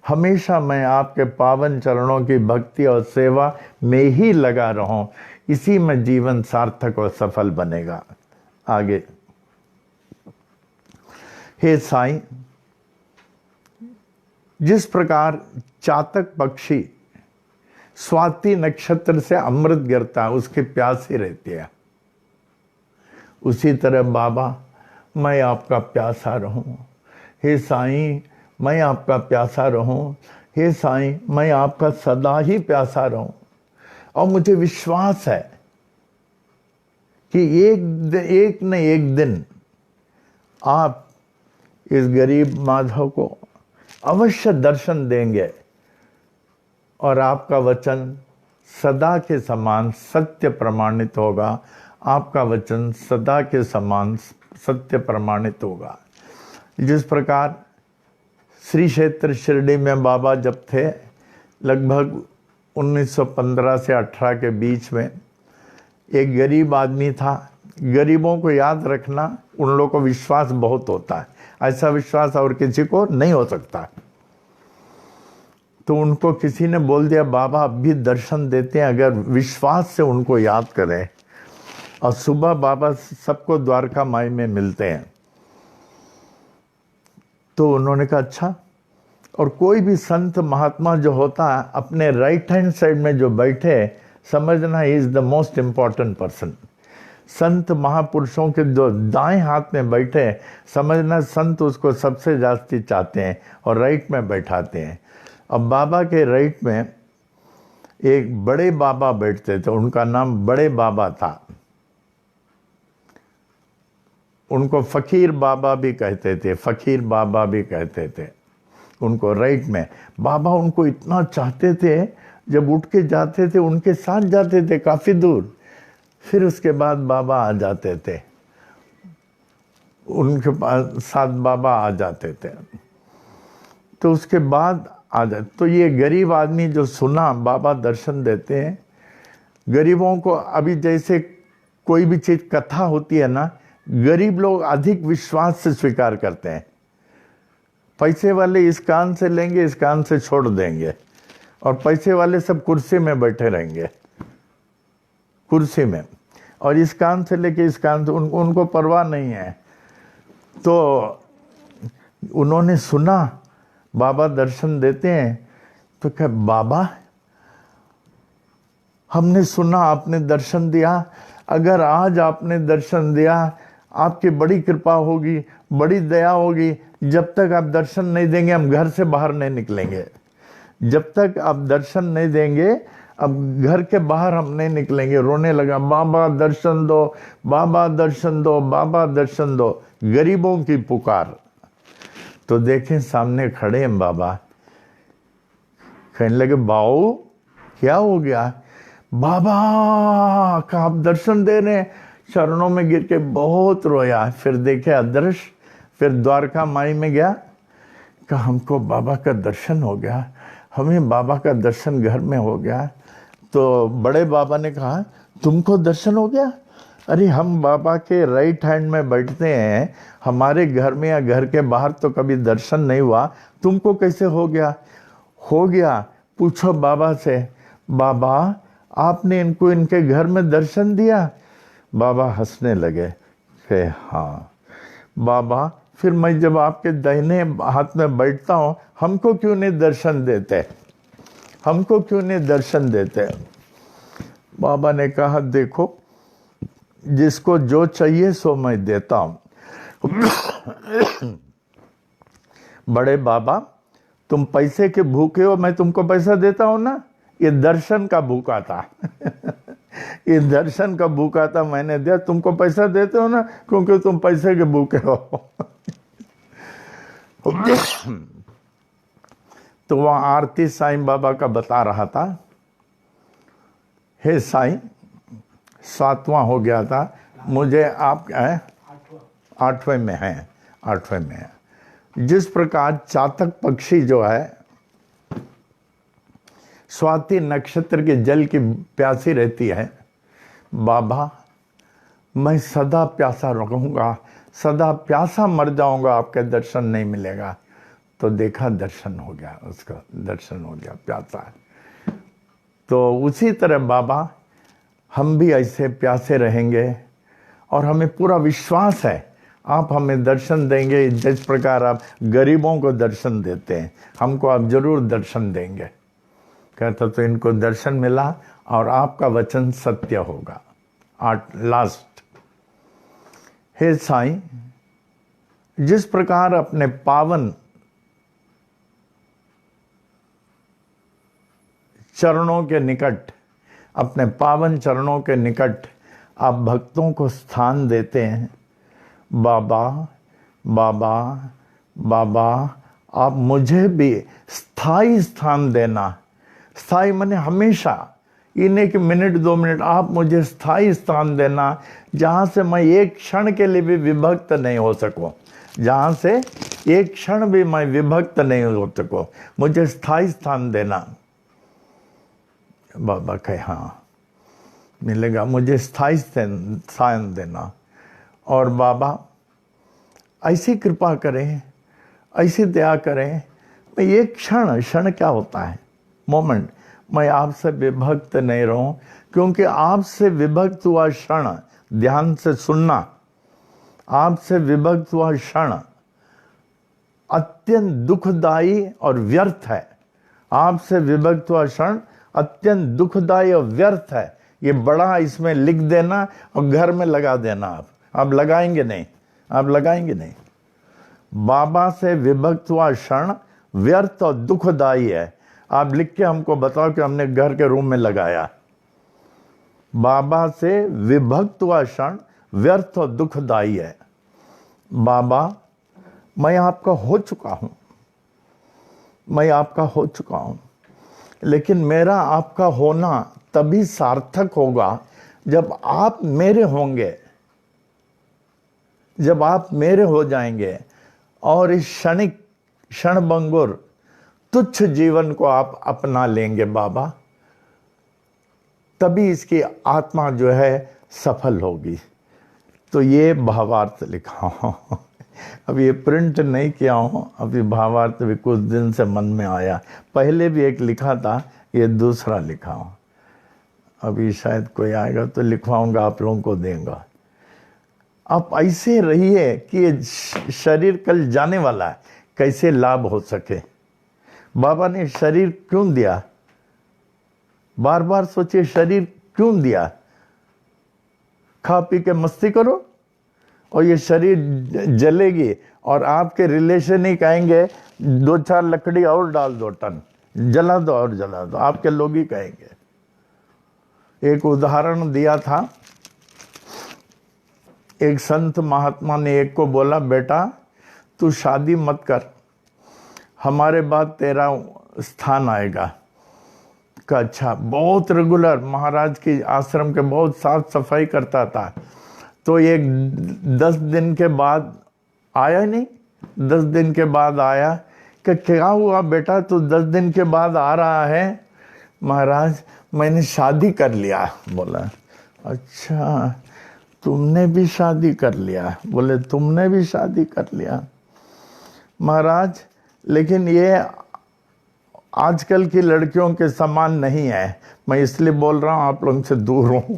हमेशा मैं आपके पावन चरणों की भक्ति और सेवा में ही लगा रहूं। इसी में जीवन सार्थक और सफल बनेगा। आगे, हे साईं, जिस प्रकार चातक पक्षी स्वाति नक्षत्र से अमृत गिरता है, उसकी प्यास ही रहती है, उसी तरह बाबा मैं आपका प्यासा रहूं। हे साईं, मैं आपका प्यासा रहूं। हे साईं, मैं आपका सदा ही प्यासा रहूं। और मुझे विश्वास है कि एक न एक दिन आप इस गरीब माधव को अवश्य दर्शन देंगे और आपका वचन सदा के समान सत्य प्रमाणित होगा। आपका वचन सदा के समान सत्य प्रमाणित होगा। जिस प्रकार श्री क्षेत्र शिरडी में बाबा जब थे, लगभग 1915 से 18 के बीच में, एक गरीब आदमी था। गरीबों को याद रखना उन लोगों को विश्वास बहुत होता है, ऐसा विश्वास और किसी को नहीं हो सकता। तो उनको किसी ने बोल दिया, बाबा अब भी दर्शन देते हैं अगर विश्वास से उनको याद करें। और सुबह बाबा सबको द्वारका माई में मिलते हैं। तो उन्होंने कहा अच्छा। और कोई भी संत महात्मा जो होता है, अपने राइट हैंड साइड में जो बैठे, समझना he is the most important person. संत महापुरुषों के जो दाएं हाथ में बैठे, समझना संत उसको सबसे जास्ती चाहते हैं और राइट में बैठाते हैं। अब बाबा के राइट में एक बड़े बाबा बैठते थे, उनका नाम बड़े बाबा था। उनको फकीर बाबा भी कहते थे, उनको राइट में। बाबा उनको इतना चाहते थे, जब उठ के जाते थे उनके साथ जाते थे काफ़ी दूर, फिर उसके बाद बाबा आ जाते थे, उनके पास साथ बाबा आ जाते थे। तो उसके बाद आ जाते। तो ये गरीब आदमी जो सुना बाबा दर्शन देते हैं, गरीबों को अभी जैसे कोई भी चीज़ कथा होती है ना, गरीब लोग अधिक विश्वास से स्वीकार करते हैं। पैसे वाले इस कान से लेंगे, इस कान से छोड़ देंगे, और पैसे वाले सब कुर्सी में बैठे रहेंगे, कुर्सी में, और इस कान से लेके इस कान से उनको परवाह नहीं है। तो उन्होंने सुना बाबा दर्शन देते हैं, तो क्या बाबा हमने सुना आपने दर्शन दिया, अगर आज आपने दर्शन दिया आपकी बड़ी कृपा होगी, बड़ी दया होगी। जब तक आप दर्शन नहीं देंगे हम घर से बाहर नहीं निकलेंगे। जब तक आप दर्शन नहीं देंगे अब घर के बाहर हम नहीं निकलेंगे। रोने लगा, बाबा दर्शन दो, बाबा दर्शन दो, बाबा दर्शन दो। गरीबों की पुकार। तो देखें सामने खड़े हैं बाबा, कहने लगे बाऊ क्या हो गया? बाबा का आप दर्शन दे रहे हैं, चरणों में गिर के बहुत रोया। फिर देखे अदृश्य, फिर द्वारका माई में गया, कहा हमको बाबा का दर्शन हो गया, हमें बाबा का दर्शन घर में हो गया। तो बड़े बाबा ने कहा तुमको दर्शन हो गया? अरे हम बाबा के राइट हैंड में बैठते हैं, हमारे घर में या घर के बाहर तो कभी दर्शन नहीं हुआ, तुमको कैसे हो गया? हो गया, पूछो बाबा से, बाबा आपने इनको इनके घर में दर्शन दिया? बाबा हंसने लगे कि हाँ। बाबा फिर मैं जब आपके दाहिने हाथ में बैठता हूँ, हमको क्यों नहीं दर्शन देते? हमको क्यों नहीं दर्शन देते? बाबा ने कहा देखो, जिसको जो चाहिए सो मैं देता हूं। बड़े बाबा तुम पैसे के भूखे हो, मैं तुमको पैसा देता हूं ना? ये दर्शन का भूखा था। ये दर्शन का भूखा था, मैंने दिया। तुमको पैसा देते हो ना क्योंकि तुम पैसे के भूखे हो। तो वहां आरती साईं बाबा का बता रहा था, हे साईं 7वां हो गया था, मुझे आप आठवें में है, 8वें में है। जिस प्रकार चातक पक्षी जो है स्वाति नक्षत्र के जल की प्यासी रहती है, बाबा मैं सदा प्यासा रहूंगा, सदा प्यासा मर जाऊंगा, आपके दर्शन नहीं मिलेगा। तो देखा दर्शन हो गया, उसका दर्शन हो गया, प्यासा है। तो उसी तरह बाबा हम भी ऐसे प्यासे रहेंगे और हमें पूरा विश्वास है आप हमें दर्शन देंगे। जिस प्रकार आप गरीबों को दर्शन देते हैं, हमको आप जरूर दर्शन देंगे। कहता तो इनको दर्शन मिला और आपका वचन सत्य होगा। लास्ट, हे साईं, जिस प्रकार अपने पावन चरणों के निकट, अपने पावन चरणों के निकट आप भक्तों को स्थान देते हैं, बाबा बाबा बाबा आप मुझे भी स्थायी स्थान देना। स्थायी माने हमेशा, इन्हें कि मिनट 2 मिनट, आप मुझे स्थायी स्थान देना जहाँ से मैं एक क्षण के लिए भी विभक्त नहीं हो सकूं, जहाँ से एक क्षण भी मैं विभक्त नहीं हो सकूं, मुझे स्थायी स्थान देना। बाबा कहे हाँ मिलेगा, मुझे स्थायी स्थान देना। और बाबा ऐसी कृपा करें, ऐसी दया करें, मैं एक क्षण क्या होता है, मोमेंट, मैं आपसे विभक्त नहीं रहूं, क्योंकि आपसे विभक्त हुआ क्षण, ध्यान से सुनना, आपसे विभक्त हुआ क्षण अत्यंत दुखदाई और व्यर्थ है। आपसे विभक्त हुआ क्षण अत्यंत दुखदाई और व्यर्थ है। ये बड़ा इसमें लिख देना और घर में लगा देना। आप लगाएंगे नहीं, आप लगाएंगे नहीं। बाबा से विभक्त हुआ क्षण व्यर्थ और दुखदाई है। आप लिख के हमको बताओ कि हमने घर के रूम में लगाया। बाबा से विभक्त हुआ क्षण व्यर्थ और दुखदाई है। बाबा मैं आपका हो चुका हूं, मैं आपका हो चुका हूं, लेकिन मेरा आपका होना तभी सार्थक होगा जब आप मेरे होंगे, जब आप मेरे हो जाएंगे और इस क्षणभंगुर तुच्छ जीवन को आप अपना लेंगे बाबा, तभी इसकी आत्मा जो है सफल होगी। तो ये भावार्थ लिखा हूं। अब ये प्रिंट नहीं किया हूं, अभी भावार्थ भी कुछ दिन से मन में आया। पहले भी एक लिखा था, ये दूसरा लिखा हूं। अभी शायद कोई आएगा तो लिखवाऊंगा, आप लोगों को देंगे। आप ऐसे रहिए कि ये शरीर कल जाने वाला है, कैसे लाभ हो सके। बाबा ने शरीर क्यों दिया, बार बार सोचिए, शरीर क्यों दिया? खा पी के मस्ती करो और ये शरीर जलेगी और आपके रिलेशन ही कहेंगे 2-4 लकड़ी और डाल दो, टन जला दो और जला दो, आपके लोग ही कहेंगे। एक उदाहरण दिया था, एक संत महात्मा ने एक को बोला, बेटा तू शादी मत कर, हमारे बाद तेरा स्थान आएगा। का अच्छा, बहुत रेगुलर महाराज की आश्रम के बहुत साफ सफाई करता था। तो एक 10 दिन के बाद आया नहीं, 10 दिन के बाद आया कि क्या हुआ बेटा, तो 10 दिन के बाद आ रहा है। महाराज मैंने शादी कर लिया। बोला अच्छा तुमने भी शादी कर लिया? बोले तुमने भी शादी कर लिया। महाराज लेकिन ये आजकल की लड़कियों के समान नहीं है। मैं इसलिए बोल रहा हूं आप लोगों से दूर हूं।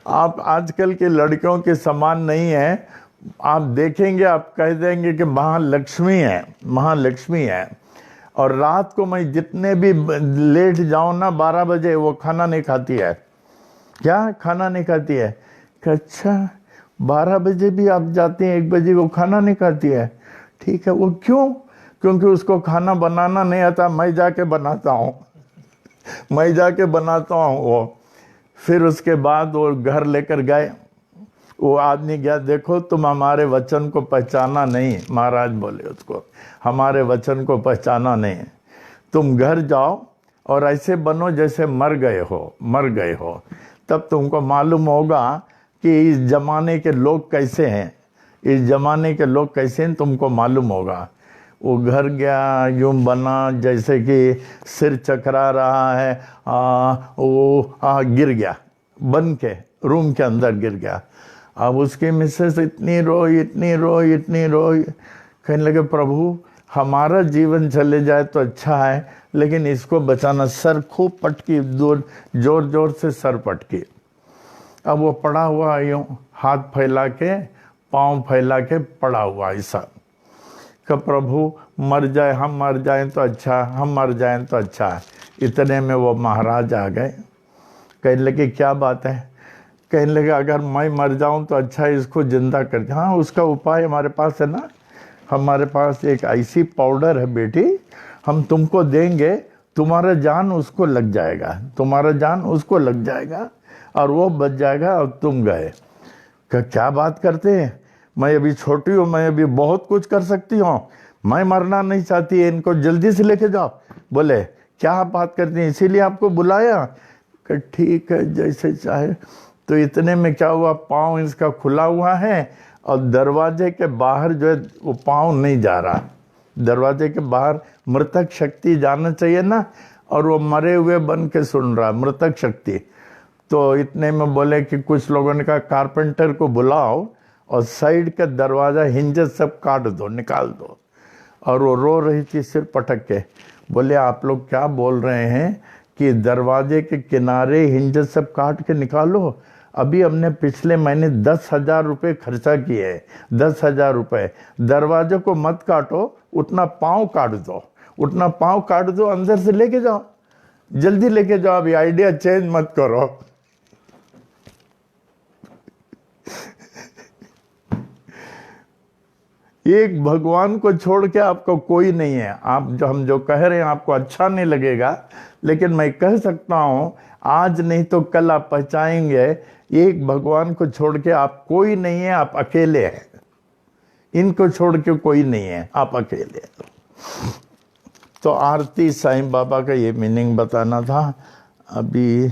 आप आजकल की लड़कियों के समान नहीं है। आप देखेंगे आप कह देंगे कि महालक्ष्मी है, महालक्ष्मी है। और रात को मैं जितने भी लेट जाऊं ना 12 बजे, वो खाना नहीं खाती है। क्या खाना नहीं खाती है? कि अच्छा 12 बजे भी आप जाते हैं, 1 बजे वो खाना नहीं खाती है। ठीक है, वो क्यों? क्योंकि उसको खाना बनाना नहीं आता, मैं जाके बनाता हूँ। मैं जाके बनाता हूँ वो। फिर उसके बाद वो घर लेकर गए। वो आदमी गया, देखो तुम हमारे वचन को पहचाना नहीं। महाराज बोले उसको, हमारे वचन को पहचाना नहीं। तुम घर जाओ और ऐसे बनो जैसे मर गए हो, मर गए हो। तब तुमको मालूम होगा कि इस जमाने के लोग कैसे हैं, इस जमाने के लोग कैसे हैं, तुमको मालूम होगा। वो घर गया, यूं बना जैसे कि सिर चकरा रहा है। गिर गया, बन के रूम के अंदर गिर गया। अब उसकी मिसेस इतनी रोई, इतनी रोई, इतनी रोई। कहने लगे प्रभु हमारा जीवन चले जाए तो अच्छा है, लेकिन इसको बचाना। सर खूब पटकी, जोर जोर से सर पटकी। अब वो पड़ा हुआ यूं हाथ फैला के, पांव फैला के पड़ा हुआ ऐसा कि प्रभु मर जाए, हम मर जाएं तो अच्छा, हम मर जाएं तो अच्छा है। इतने में वो महाराज आ गए। कहने लगे क्या बात है? कहने लगे अगर मैं मर जाऊं तो अच्छा है, इसको जिंदा कर दे। हाँ उसका उपाय हमारे पास है ना, हमारे पास एक ऐसी पाउडर है बेटी, हम तुमको देंगे, तुम्हारा जान उसको लग जाएगा, तुम्हारा जान उसको लग जाएगा और वो बच जाएगा और तुम गए। क्या बात करते हैं? मैं अभी छोटी हूँ, मैं अभी बहुत कुछ कर सकती हूँ, मैं मरना नहीं चाहती है, इनको जल्दी से लेके जाओ। बोले क्या आप बात करती हैं, इसीलिए आपको बुलाया? कि ठीक है जैसे चाहे। तो इतने में क्या हुआ, पाँव इसका खुला हुआ है और दरवाजे के बाहर जो है वो पाँव नहीं जा रहा। दरवाजे के बाहर मृतक शक्ति जाना चाहिए ना, और वो मरे हुए बन के सुन रहा मृतक शक्ति। तो इतने में बोले कि कुछ लोगों ने कहा कारपेंटर को बुलाओ और साइड का दरवाज़ा हिंजेस सब काट दो, निकाल दो। और वो रो रही थी सिर पटक के। बोले आप लोग क्या बोल रहे हैं कि दरवाजे के किनारे हिंजेस सब काट के निकालो? अभी हमने पिछले महीने 10,000 रुपये खर्चा किए हैं, 10,000 रुपये। दरवाजे को मत काटो, उतना पाँव काट दो, उतना पाँव काट दो, अंदर से लेके जाओ, जल्दी लेके जाओ, अभी आइडिया चेंज मत करो। एक भगवान को छोड़ के आपको कोई नहीं है। आप जो हम जो कह रहे हैं आपको अच्छा नहीं लगेगा, लेकिन मैं कह सकता हूं आज नहीं तो कल आप पहचाएंगे एक भगवान को छोड़ के आप कोई नहीं है, आप अकेले हैं। इनको छोड़ के कोई नहीं है, आप अकेले हैं। तो आरती साईं बाबा का ये मीनिंग बताना था। अभी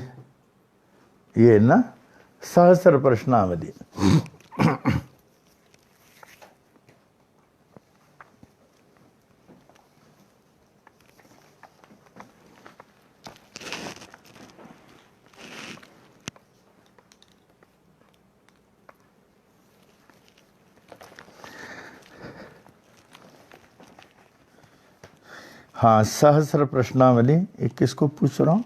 ये ना सहस्र प्रश्नावली। हाँ सहस्र प्रश्नावली। एक किसको पूछ रहा हूँ?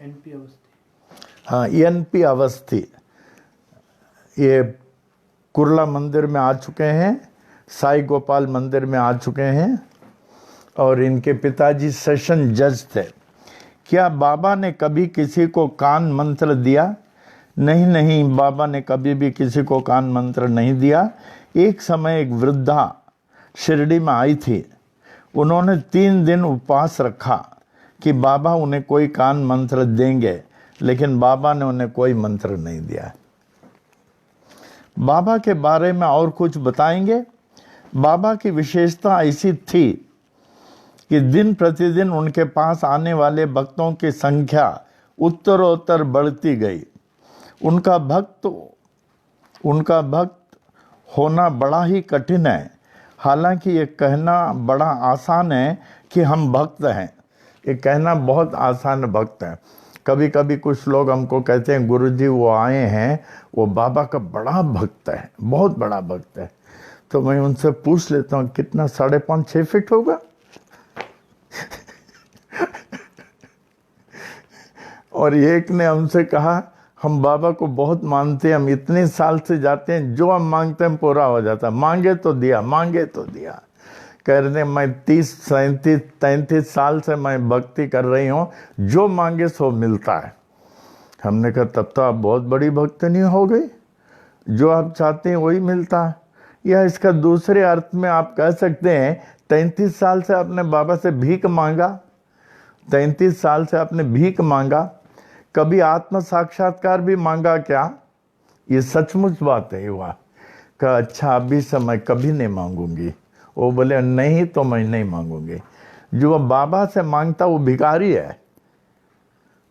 एनपी अवस्थी। हाँ एनपी अवस्थी, ये कुर्ला मंदिर में आ चुके हैं, साई गोपाल मंदिर में आ चुके हैं, और इनके पिताजी सेशन जज थे। क्या बाबा ने कभी किसी को कान मंत्र दिया? नहीं नहीं, बाबा ने कभी भी किसी को कान मंत्र नहीं दिया। एक समय एक वृद्धा शिरडी में आई थी, उन्होंने 3 दिन उपवास रखा कि बाबा उन्हें कोई कान मंत्र देंगे, लेकिन बाबा ने उन्हें कोई मंत्र नहीं दिया। बाबा के बारे में और कुछ बताएंगे? बाबा की विशेषता ऐसी थी कि दिन प्रतिदिन उनके पास आने वाले भक्तों की संख्या उत्तरोत्तर बढ़ती गई। उनका भक्त होना बड़ा ही कठिन है। हालांकि ये कहना बड़ा आसान है कि हम भक्त हैं। ये कहना बहुत आसान भक्त है। कभी कभी कुछ लोग हमको कहते हैं गुरुजी वो आए हैं, वो बाबा का बड़ा भक्त है, बहुत बड़ा भक्त है। तो मैं उनसे पूछ लेता हूँ कितना, 5.5-6 फीट होगा? और एक ने हमसे कहा हम बाबा को बहुत मानते हैं, हम इतने साल से जाते हैं, जो हम मांगते हैं पूरा हो जाता, मांगे तो दिया, मांगे तो दिया। कह रहे मैं 30-33 साल से मैं भक्ति कर रही हूँ, जो मांगे सो मिलता है। हमने कहा तब तो आप बहुत बड़ी भक्त नहीं हो गई, जो आप चाहते हैं वही मिलता है। या इसका दूसरे अर्थ में आप कह सकते हैं 33 साल से आपने बाबा से भीख मांगा, 33 साल से आपने भीख मांगा, कभी आत्म साक्षात्कार भी मांगा क्या? ये सचमुच बात है। हुआ कहा अच्छा अभी से मैं कभी नहीं मांगूंगी। वो बोले नहीं तो मैं नहीं मांगूंगी। जो बाबा से मांगता वो भिखारी है,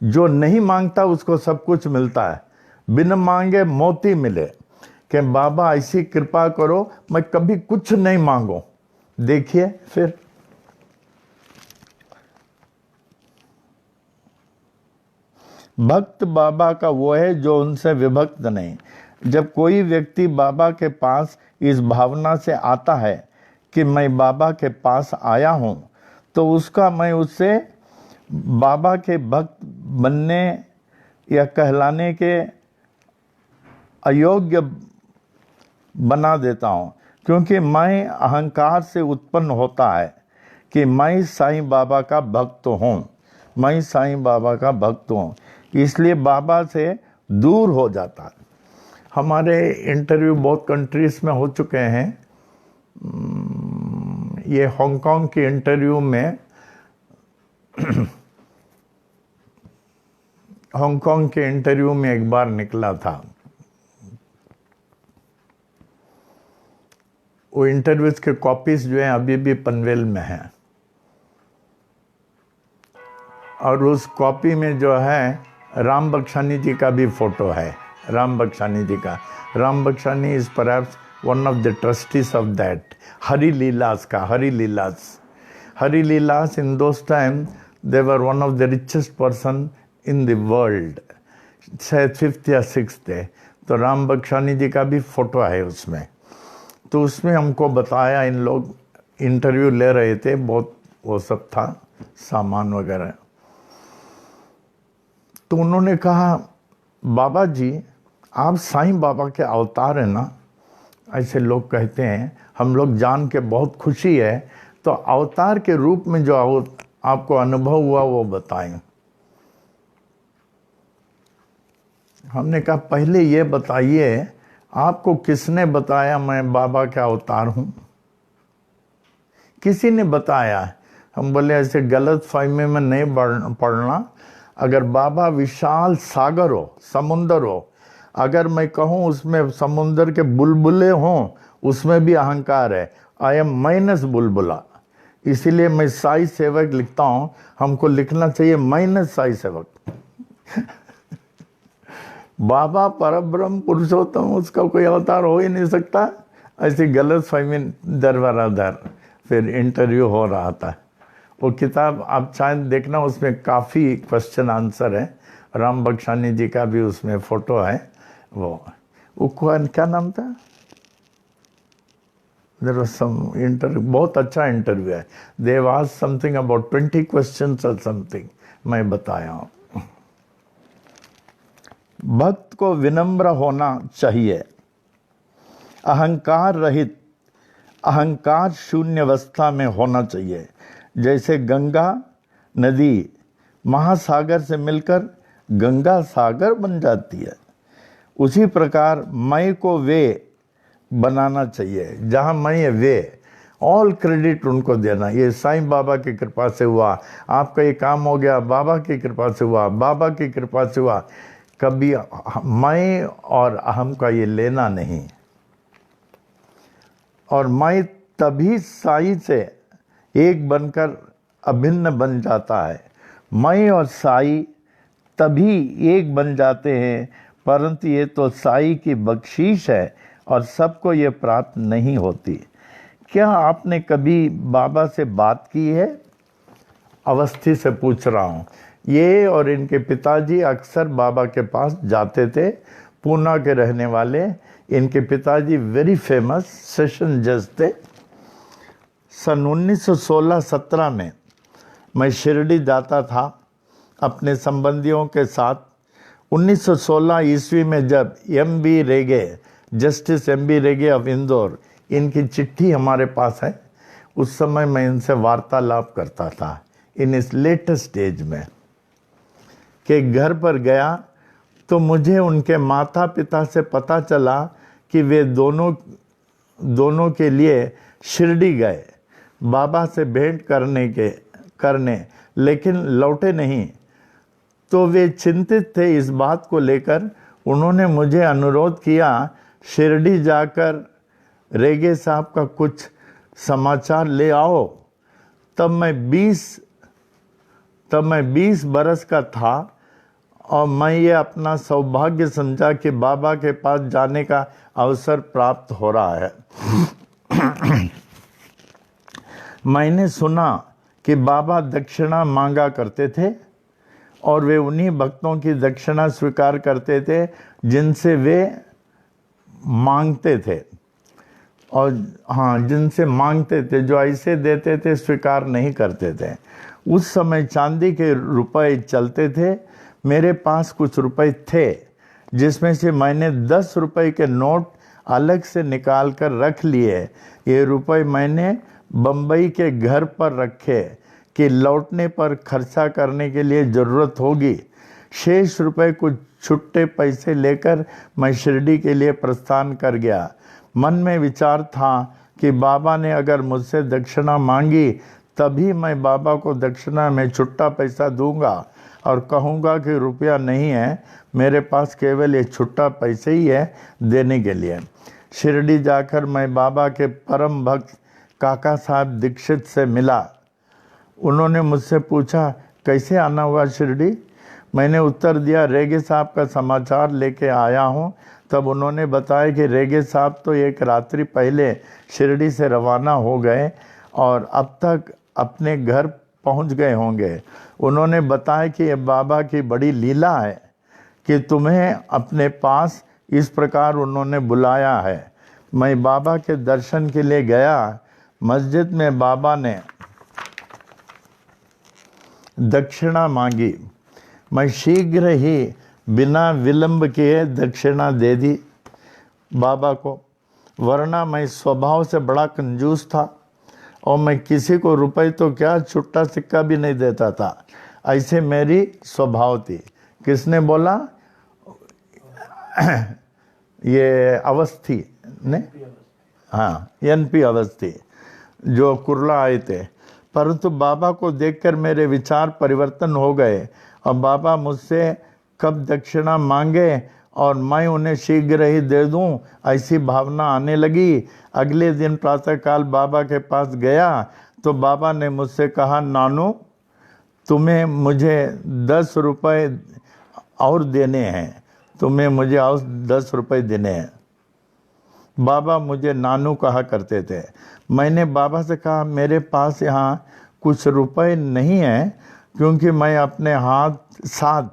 जो नहीं मांगता उसको सब कुछ मिलता है। बिन मांगे मोती मिले, कि बाबा ऐसी कृपा करो मैं कभी कुछ नहीं मांगू। देखिए फिर भक्त बाबा का वो है जो उनसे विभक्त नहीं। जब कोई व्यक्ति बाबा के पास इस भावना से आता है कि मैं बाबा के पास आया हूँ, तो उसका मैं उससे बाबा के भक्त बनने या कहलाने के अयोग्य बना देता हूँ, क्योंकि मैं अहंकार से उत्पन्न होता है कि मैं साईं बाबा का भक्त हूँ, मैं साईं बाबा का भक्त हूँ, इसलिए बाबा से दूर हो जाता है। हमारे इंटरव्यू बहुत कंट्रीज में हो चुके हैं। ये हांगकांग के इंटरव्यू में हांगकांग के इंटरव्यू में एक बार निकला था। वो इंटरव्यूज के कॉपीज जो हैं अभी भी पनवेल में हैं, और उस कॉपी में जो है राम बख्शानी जी का भी फोटो है। राम बख्शानी जी का, Ram Bakhshani is perhaps one of the trustees of that Hari Leelas का। Hari Leelas in those time they were one of the richest person in the world, शायद 5th या 6th है। तो राम बख्शानी जी का भी फोटो है उसमें। तो उसमें हमको बताया, इन लोग इंटरव्यू ले रहे थे, बहुत वो सब था सामान वगैरह। तो उन्होंने कहा बाबा जी आप साईं बाबा के अवतार हैं ना, ऐसे लोग कहते हैं, हम लोग जान के बहुत खुशी है। तो अवतार के रूप में जो आपको अनुभव हुआ वो बताएं। हमने कहा पहले ये बताइए आपको किसने बताया मैं बाबा का अवतार हूं? किसी ने बताया? हम बोले ऐसे गलत फहमी में नहीं पड़ना। अगर बाबा विशाल सागर हो, समुंदर हो, अगर मैं कहूं उसमें समुंदर के बुलबुले हों, उसमें भी अहंकार है। आई एम माइनस बुलबुला, इसीलिए मैं साई सेवक लिखता हूं। हमको लिखना चाहिए माइनस साई सेवक। बाबा परब्रह्म पुरुषोत्तम, उसका कोई अवतार हो ही नहीं सकता। ऐसी गलत फहमी दर। फिर इंटरव्यू हो रहा था। वो किताब आप शायद देखना, उसमें काफ़ी क्वेश्चन आंसर है। राम बख्शानी जी का भी उसमें फोटो है। वो क्या नाम था? देयर वाज सम इंटरव्यू, बहुत अच्छा इंटरव्यू है। There was something about 20 questions और समथिंग, मैं बताया हूँ। भक्त को विनम्र होना चाहिए, अहंकार रहित, अहंकार शून्य अवस्था में होना चाहिए। जैसे गंगा नदी महासागर से मिलकर गंगा सागर बन जाती है, उसी प्रकार मैं को वे बनाना चाहिए। जहाँ मैं है वे, ऑल क्रेडिट उनको देना। ये साईं बाबा की कृपा से हुआ, आपका ये काम हो गया, बाबा की कृपा से हुआ, बाबा की कृपा से हुआ। कभी मैं और अहम का ये लेना नहीं। और मैं तभी साई से एक बनकर अभिन्न बन जाता है। मैं और साई तभी एक बन जाते हैं, परंतु ये तो साई की बख्शीश है और सबको ये प्राप्त नहीं होती। क्या आपने कभी बाबा से बात की है? अवस्थी से पूछ रहा हूँ। ये और इनके पिताजी अक्सर बाबा के पास जाते थे, पूना के रहने वाले। इनके पिताजी वेरी फेमस सेशन जज थे। सन 1916-17 में मैं शिरडी जाता था अपने संबंधियों के साथ। 1916 ईस्वी में जब M.B. Rege, justice M.B. Rege of Indore, इनकी चिट्ठी हमारे पास है, उस समय मैं इनसे वार्तालाप करता था इन इस लेटेस्ट स्टेज में। कि घर पर गया तो मुझे उनके माता पिता से पता चला कि वे दोनों के लिए शिरडी गए बाबा से भेंट करने, लेकिन लौटे नहीं। तो वे चिंतित थे इस बात को लेकर। उन्होंने मुझे अनुरोध किया शिरडी जाकर रेगे साहब का कुछ समाचार ले आओ। तब मैं 20 बरस का था और मैं ये अपना सौभाग्य समझा कि बाबा के पास जाने का अवसर प्राप्त हो रहा है। मैंने सुना कि बाबा दक्षिणा मांगा करते थे और वे उन्हीं भक्तों की दक्षिणा स्वीकार करते थे जिनसे वे मांगते थे, और हाँ, जिनसे मांगते थे, जो ऐसे देते थे स्वीकार नहीं करते थे। उस समय चांदी के रुपए चलते थे। मेरे पास कुछ रुपए थे जिसमें से मैंने 10 रुपए के नोट अलग से निकाल कर रख लिए। ये रुपए मैंने बम्बई के घर पर रखे कि लौटने पर खर्चा करने के लिए ज़रूरत होगी। शेष रुपए कुछ छुट्टे पैसे लेकर मैं शिरडी के लिए प्रस्थान कर गया। मन में विचार था कि बाबा ने अगर मुझसे दक्षिणा मांगी तभी मैं बाबा को दक्षिणा में छुट्टा पैसा दूंगा और कहूँगा कि रुपया नहीं है, मेरे पास केवल ये छुट्टा पैसे ही है देने के लिए। शिरडी जाकर मैं बाबा के परम भक्त काका साहब दीक्षित से मिला। उन्होंने मुझसे पूछा कैसे आना हुआ शिरडी। मैंने उत्तर दिया रेगे साहब का समाचार लेके आया हूँ। तब उन्होंने बताया कि रेगे साहब तो एक रात्रि पहले शिरडी से रवाना हो गए और अब तक अपने घर पहुँच गए होंगे। उन्होंने बताया कि ये बाबा की बड़ी लीला है कि तुम्हें अपने पास इस प्रकार उन्होंने बुलाया है। मैं बाबा के दर्शन के लिए गया। मस्जिद में बाबा ने दक्षिणा मांगी। मैं शीघ्र ही बिना विलंब किए दक्षिणा दे दी बाबा को, वरना मैं स्वभाव से बड़ा कंजूस था और मैं किसी को रुपए तो क्या छुट्टा सिक्का भी नहीं देता था। ऐसे मेरी स्वभाव थी। किसने बोला? ये अवस्थी ने, हाँ, NP अवस्थी जो कुर्ला आए थे। परंतु बाबा को देखकर मेरे विचार परिवर्तन हो गए और बाबा मुझसे कब दक्षिणा मांगे और मैं उन्हें शीघ्र ही दे दूं, ऐसी भावना आने लगी। अगले दिन प्रातःकाल बाबा के पास गया तो बाबा ने मुझसे कहा, नानू तुम्हें मुझे 10 रुपए और देने हैं, तुम्हें मुझे और 10 रुपए देने हैं। बाबा मुझे नानू कहा करते थे। मैंने बाबा से कहा मेरे पास यहाँ कुछ रुपए नहीं है, क्योंकि मैं अपने साथ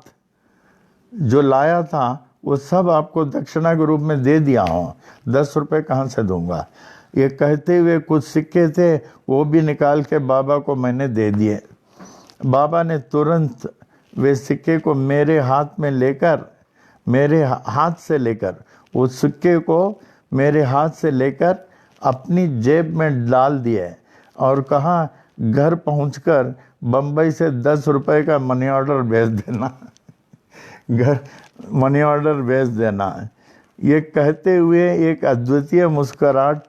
जो लाया था वो सब आपको दक्षिणा के रूप में दे दिया हूँ, 10 रुपए कहाँ से दूंगा। ये कहते हुए कुछ सिक्के थे वो भी निकाल के बाबा को मैंने दे दिए। बाबा ने तुरंत वे सिक्के को मेरे हाथ से लेकर उस सिक्के को मेरे हाथ से लेकर अपनी जेब में डाल दिए और कहा घर पहुंचकर बम्बई से 10 रुपए का मनी ऑर्डर भेज देना। घर मनी ऑर्डर भेज देना। ये कहते हुए एक अद्वितीय मुस्कुराहट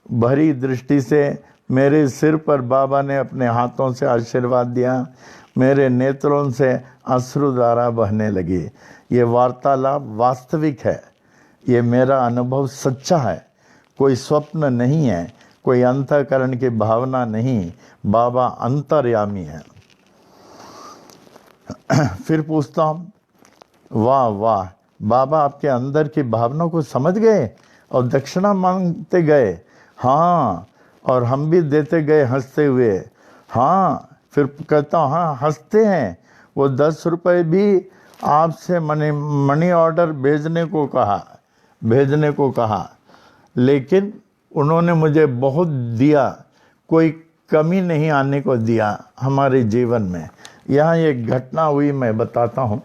भरी दृष्टि से मेरे सिर पर बाबा ने अपने हाथों से आशीर्वाद दिया। मेरे नेत्रों से अश्रुधारा बहने लगी। ये वार्तालाप वास्तविक है, ये मेरा अनुभव सच्चा है, कोई स्वप्न नहीं है, कोई अंतःकरण की भावना नहीं। बाबा अंतर्यामी है। फिर पूछता हूँ, वाह वाह बाबा आपके अंदर की भावना को समझ गए और दक्षिणा मांगते गए। हाँ, और हम भी देते गए हंसते हुए। हाँ, फिर कहता हूँ हाँ हंसते हैं। वो 10 रुपए भी आपसे मनी ऑर्डर भेजने को कहा, लेकिन उन्होंने मुझे बहुत दिया, कोई कमी नहीं आने को दिया हमारे जीवन में। यहाँ एक घटना हुई, मैं बताता हूँ।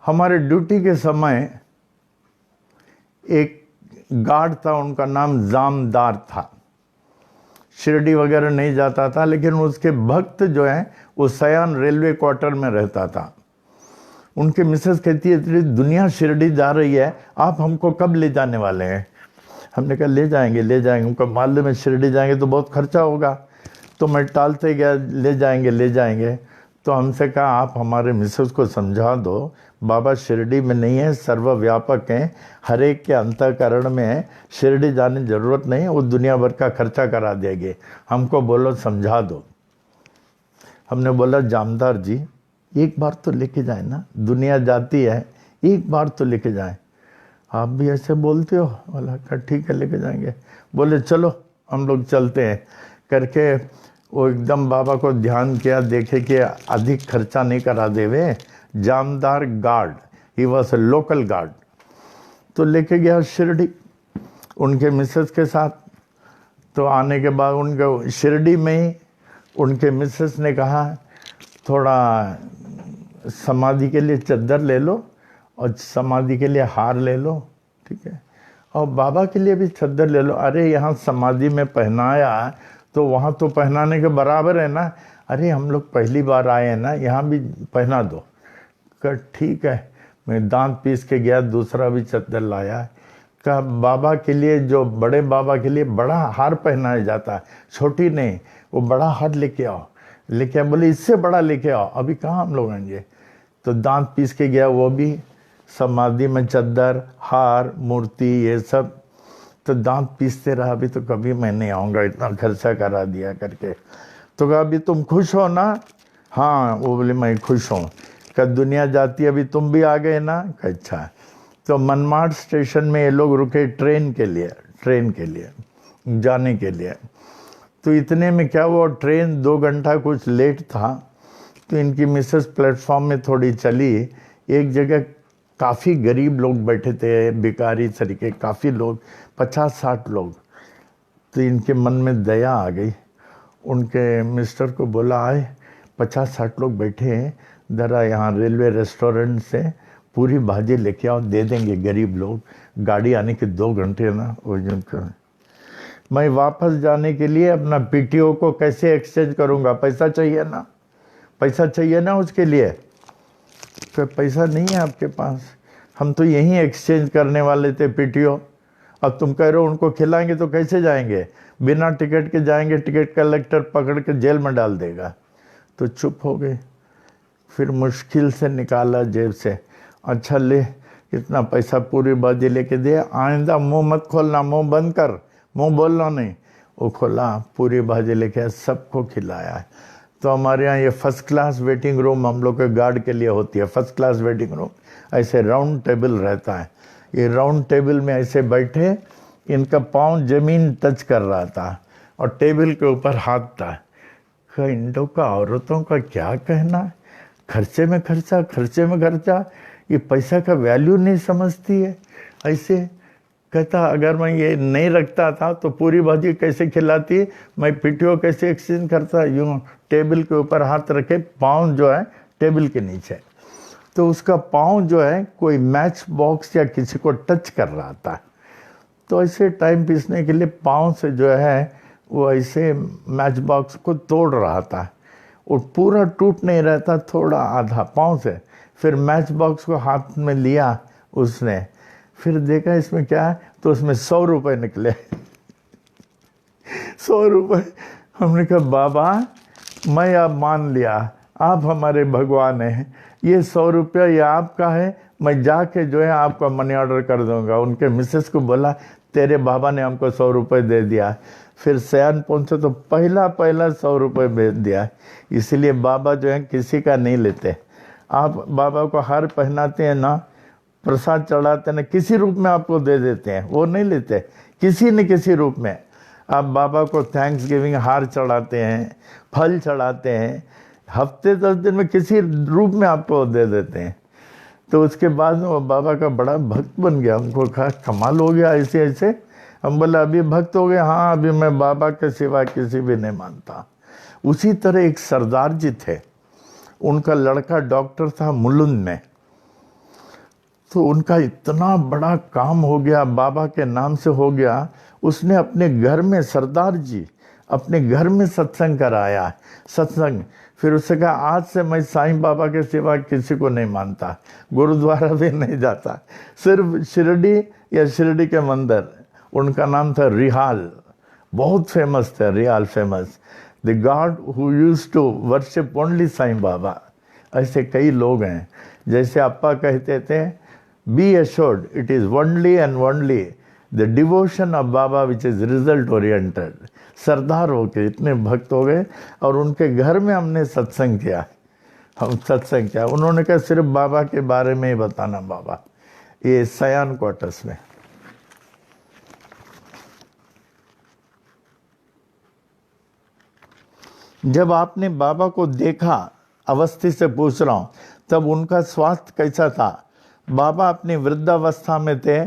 हमारे ड्यूटी के समय एक गार्ड था, उनका नाम जामदार था। शिरडी वगैरह नहीं जाता था, लेकिन उसके भक्त जो हैं वो सयान रेलवे क्वार्टर में रहता था। उनके मिसेस कहती है इतनी दुनिया शिरडी जा रही है, आप हमको कब ले जाने वाले हैं? हमने कहा ले जाएंगे ले जाएंगे। उनको मालूम है शिरडी जाएंगे तो बहुत खर्चा होगा, तो मैं टालते गया ले जाएंगे। तो हमसे कहा आप हमारे मिसेस को समझा दो, बाबा शिरडी में नहीं है, सर्वव्यापक हैं, हर एक के अंतःकरण में है, शिरडी जाने की ज़रूरत नहीं है, वो दुनिया भर का खर्चा करा देंगे, हमको बोलो समझा दो। हमने बोला जामदार जी एक बार तो लेके जाए ना, दुनिया जाती है, एक बार तो लेके जाए। आप भी ऐसे बोलते हो? बोला ठीक है लेके जाएंगे। बोले चलो हम लोग चलते हैं करके। वो एकदम बाबा को ध्यान किया, देखे कि अधिक खर्चा नहीं करा देवे। Jamdar guard, he was a local guard, तो लेके गया शिरडी उनके मिसेस के साथ। तो आने के बाद उनके शिरडी में ही उनके मिसेस ने कहा थोड़ा समाधि के लिए चद्दर ले लो और समाधि के लिए हार ले लो, ठीक है, और बाबा के लिए भी चद्दर ले लो। अरे यहाँ समाधि में पहनाया तो वहाँ तो पहनाने के बराबर है ना। अरे हम लोग पहली बार आए हैं ना, यहाँ भी पहना दो। कर ठीक है। मैं दांत पीस के गया, दूसरा भी चद्दर लाया। कहा बाबा के लिए, जो बड़े बाबा के लिए बड़ा हार पहनाया जाता है, छोटी नहीं, वो बड़ा हार लेके आओ। लेके आओ, बोले इससे बड़ा लेके आओ। अभी कहाँ हम लोग आएंगे? तो दांत पीस के गया, वो भी समाधि में चद्दर, हार, मूर्ति, ये सब। तो दांत पीसते रहा, अभी तो कभी मैं नहीं आऊँगा, इतना खर्चा करा दिया करके। तो कहा अभी तुम खुश हो ना? हाँ। वो बोले मैं खुश हूँ। कहा दुनिया जाती है, अभी तुम भी आ गए ना? कहा अच्छा। तो मनमाड स्टेशन में ये लोग रुके ट्रेन के लिए जाने के लिए। तो इतने में क्या हुआ, ट्रेन 2 घंटा कुछ लेट था। तो इनकी मिसेस प्लेटफॉर्म में थोड़ी चली, एक जगह काफ़ी गरीब लोग बैठे थे, भिखारी तरीके, काफ़ी लोग, 50-60 लोग। तो इनके मन में दया आ गई। उनके मिस्टर को बोला आए 50-60 लोग बैठे हैं, ज़रा यहाँ रेलवे रेस्टोरेंट से पूरी भाजी लेके आओ, दे देंगे गरीब लोग, गाड़ी आने के 2 घंटे ना वो। मैं वापस जाने के लिए अपना पीटीओ को कैसे एक्सचेंज करूँगा? पैसा चाहिए ना उसके लिए। तो पैसा नहीं है आपके पास? हम तो यहीं एक्सचेंज करने वाले थे पीटीओ। अब तुम कह रहे हो उनको खिलाएंगे तो कैसे जाएंगे? बिना टिकट के जाएंगे, टिकट कलेक्टर पकड़ के जेल में डाल देगा। तो चुप हो गए। फिर मुश्किल से निकाला जेब से, अच्छा ले इतना पैसा पूरी बाजी लेके दे, आइंदा मुंह मत खोलना, मुंह बंद कर, मुंह बोलना नहीं। वो खोला, पूरी भाजी लेके सबको खिलाया। तो हमारे यहाँ ये फर्स्ट क्लास वेटिंग रूम हम लोग के गार्ड के लिए होती है। फर्स्ट क्लास वेटिंग रूम, ऐसे राउंड टेबल रहता है। ये राउंड टेबल में ऐसे बैठे, इनका पाँव जमीन टच कर रहा था और टेबल के ऊपर हाथ था। इन लोग का, औरतों का क्या कहना है, खर्चे में खर्चा, ये पैसा का वैल्यू नहीं समझती है। ऐसे कहता अगर मैं ये नहीं रखता था तो पूरी भाजी कैसे खिलाती, मैं पीटीओ कैसे एक्सचेंज करता? यूँ टेबल के ऊपर हाथ रखे, पाँव जो है टेबल के नीचे। तो उसका पाँव जो है कोई मैच बॉक्स या किसी को टच कर रहा था। तो ऐसे टाइम पीसने के लिए पाँव से जो है वो ऐसे मैच बॉक्स को तोड़ रहा था। वो पूरा टूट नहीं रहता, थोड़ा आधा पाँव से। फिर मैच बॉक्स को हाथ में लिया उसने, फिर देखा इसमें क्या है, तो उसमें 100 रुपये निकले। 100 रुपये। हमने कहा बाबा मैं अब मान लिया आप हमारे भगवान हैं, ये 100 रुपया ये आपका है, मैं जाके जो है आपका मनी ऑर्डर कर दूंगा। उनके मिसेस को बोला तेरे बाबा ने हमको 100 रुपये दे दिया। फिर सयान पहुँचे तो पहला 100 रुपये भेज दिया। इसलिए बाबा जो है किसी का नहीं लेते। आप बाबा को हार पहनाते हैं ना, प्रसाद चढ़ाते हैं ना, किसी रूप में आपको दे देते हैं, वो नहीं लेते, किसी न किसी रूप में। आप बाबा को थैंक्स गिविंग हार चढ़ाते हैं, फल चढ़ाते हैं, हफ्ते 10 दिन में किसी रूप में आपको दे देते हैं। तो उसके बाद में वो बाबा का बड़ा भक्त बन गया। हमको कहा कमाल हो गया ऐसे ऐसे। हम बोला अभी भक्त हो गए? हाँ, अभी मैं बाबा के सिवा किसी भी नहीं मानता। उसी तरह एक सरदार जी थे, उनका लड़का डॉक्टर था मुलुंद में। तो उनका इतना बड़ा काम हो गया, बाबा के नाम से हो गया। उसने अपने घर में, सरदार जी अपने घर में सत्संग कराया, सत्संग। फिर उससे कहा आज से मैं साईं बाबा के सिवा किसी को नहीं मानता, गुरुद्वारा भी नहीं जाता, सिर्फ शिरडी या शिरडी के मंदिर। उनका नाम था रिहाल, बहुत फेमस थे Rihal, famous, the god who used to worship only Sai Baba. ऐसे कई लोग हैं। जैसे अप्पा कहते थे, be assured it is only and only the devotion of Baba which is result oriented. सरदार हो के इतने भक्त हो गए, और उनके घर में हमने सत्संग किया, हम सत्संग किया। उन्होंने कहा सिर्फ बाबा के बारे में ही बताना बाबा। ये सयान क्वार्टर्स में। जब आपने बाबा को देखा, अवस्थी से पूछ रहा हूं, तब उनका स्वास्थ्य कैसा था? बाबा अपनी वृद्धावस्था में थे,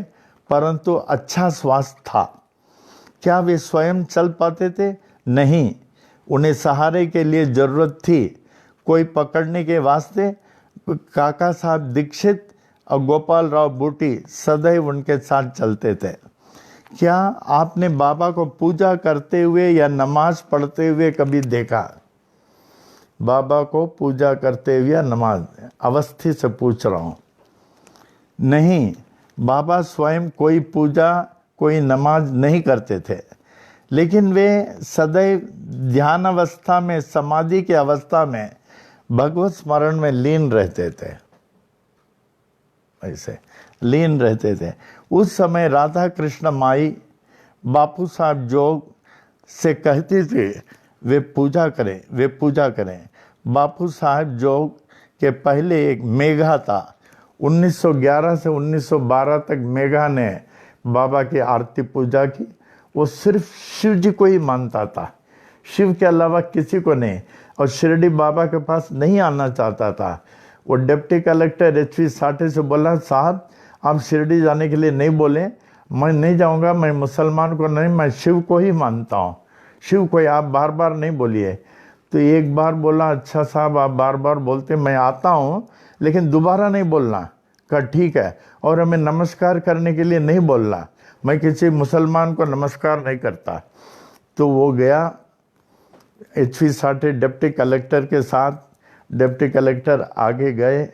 परंतु अच्छा स्वास्थ्य था। क्या वे स्वयं चल पाते थे? नहीं, उन्हें सहारे के लिए जरूरत थी, कोई पकड़ने के वास्ते। काका साहब दीक्षित और गोपाल राव बूटी सदैव उनके साथ चलते थे। क्या आपने बाबा को पूजा करते हुए या नमाज पढ़ते हुए कभी देखा? बाबा को पूजा करते हुए या नमाज? अवस्थी से पूछ रहा हूं। नहीं, बाबा स्वयं कोई पूजा, कोई नमाज नहीं करते थे, लेकिन वे सदैव ध्यान अवस्था में, समाधि की अवस्था में भगवत स्मरण में लीन रहते थे, ऐसे लीन रहते थे। उस समय राधा कृष्ण माई बापू साहब जोग से कहती थी वे पूजा करें, वे पूजा करें। बापू साहब जोग के पहले एक मेघा था, 1911 से 1912 तक मेघा ने बाबा की आरती पूजा की। वो सिर्फ शिव जी को ही मानता था, शिव के अलावा किसी को नहीं, और शिरडी बाबा के पास नहीं आना चाहता था। वो डिप्टी कलेक्टर एचवी साठे से बोला, साहब आप शिरडी जाने के लिए नहीं बोले, मैं नहीं जाऊंगा, मैं मुसलमान को नहीं, मैं शिव को ही मानता हूँ, शिव को ही आप बार बार नहीं बोलिए। तो एक बार बोला, अच्छा साहब आप बार बार बोलते, मैं आता हूँ लेकिन दोबारा नहीं बोलना। कहा ठीक है, और हमें नमस्कार करने के लिए नहीं बोलना, मैं किसी मुसलमान को नमस्कार नहीं करता। तो वो गया एचवी साठे डिप्टी कलेक्टर के साथ, डिप्टी कलेक्टर आगे गए,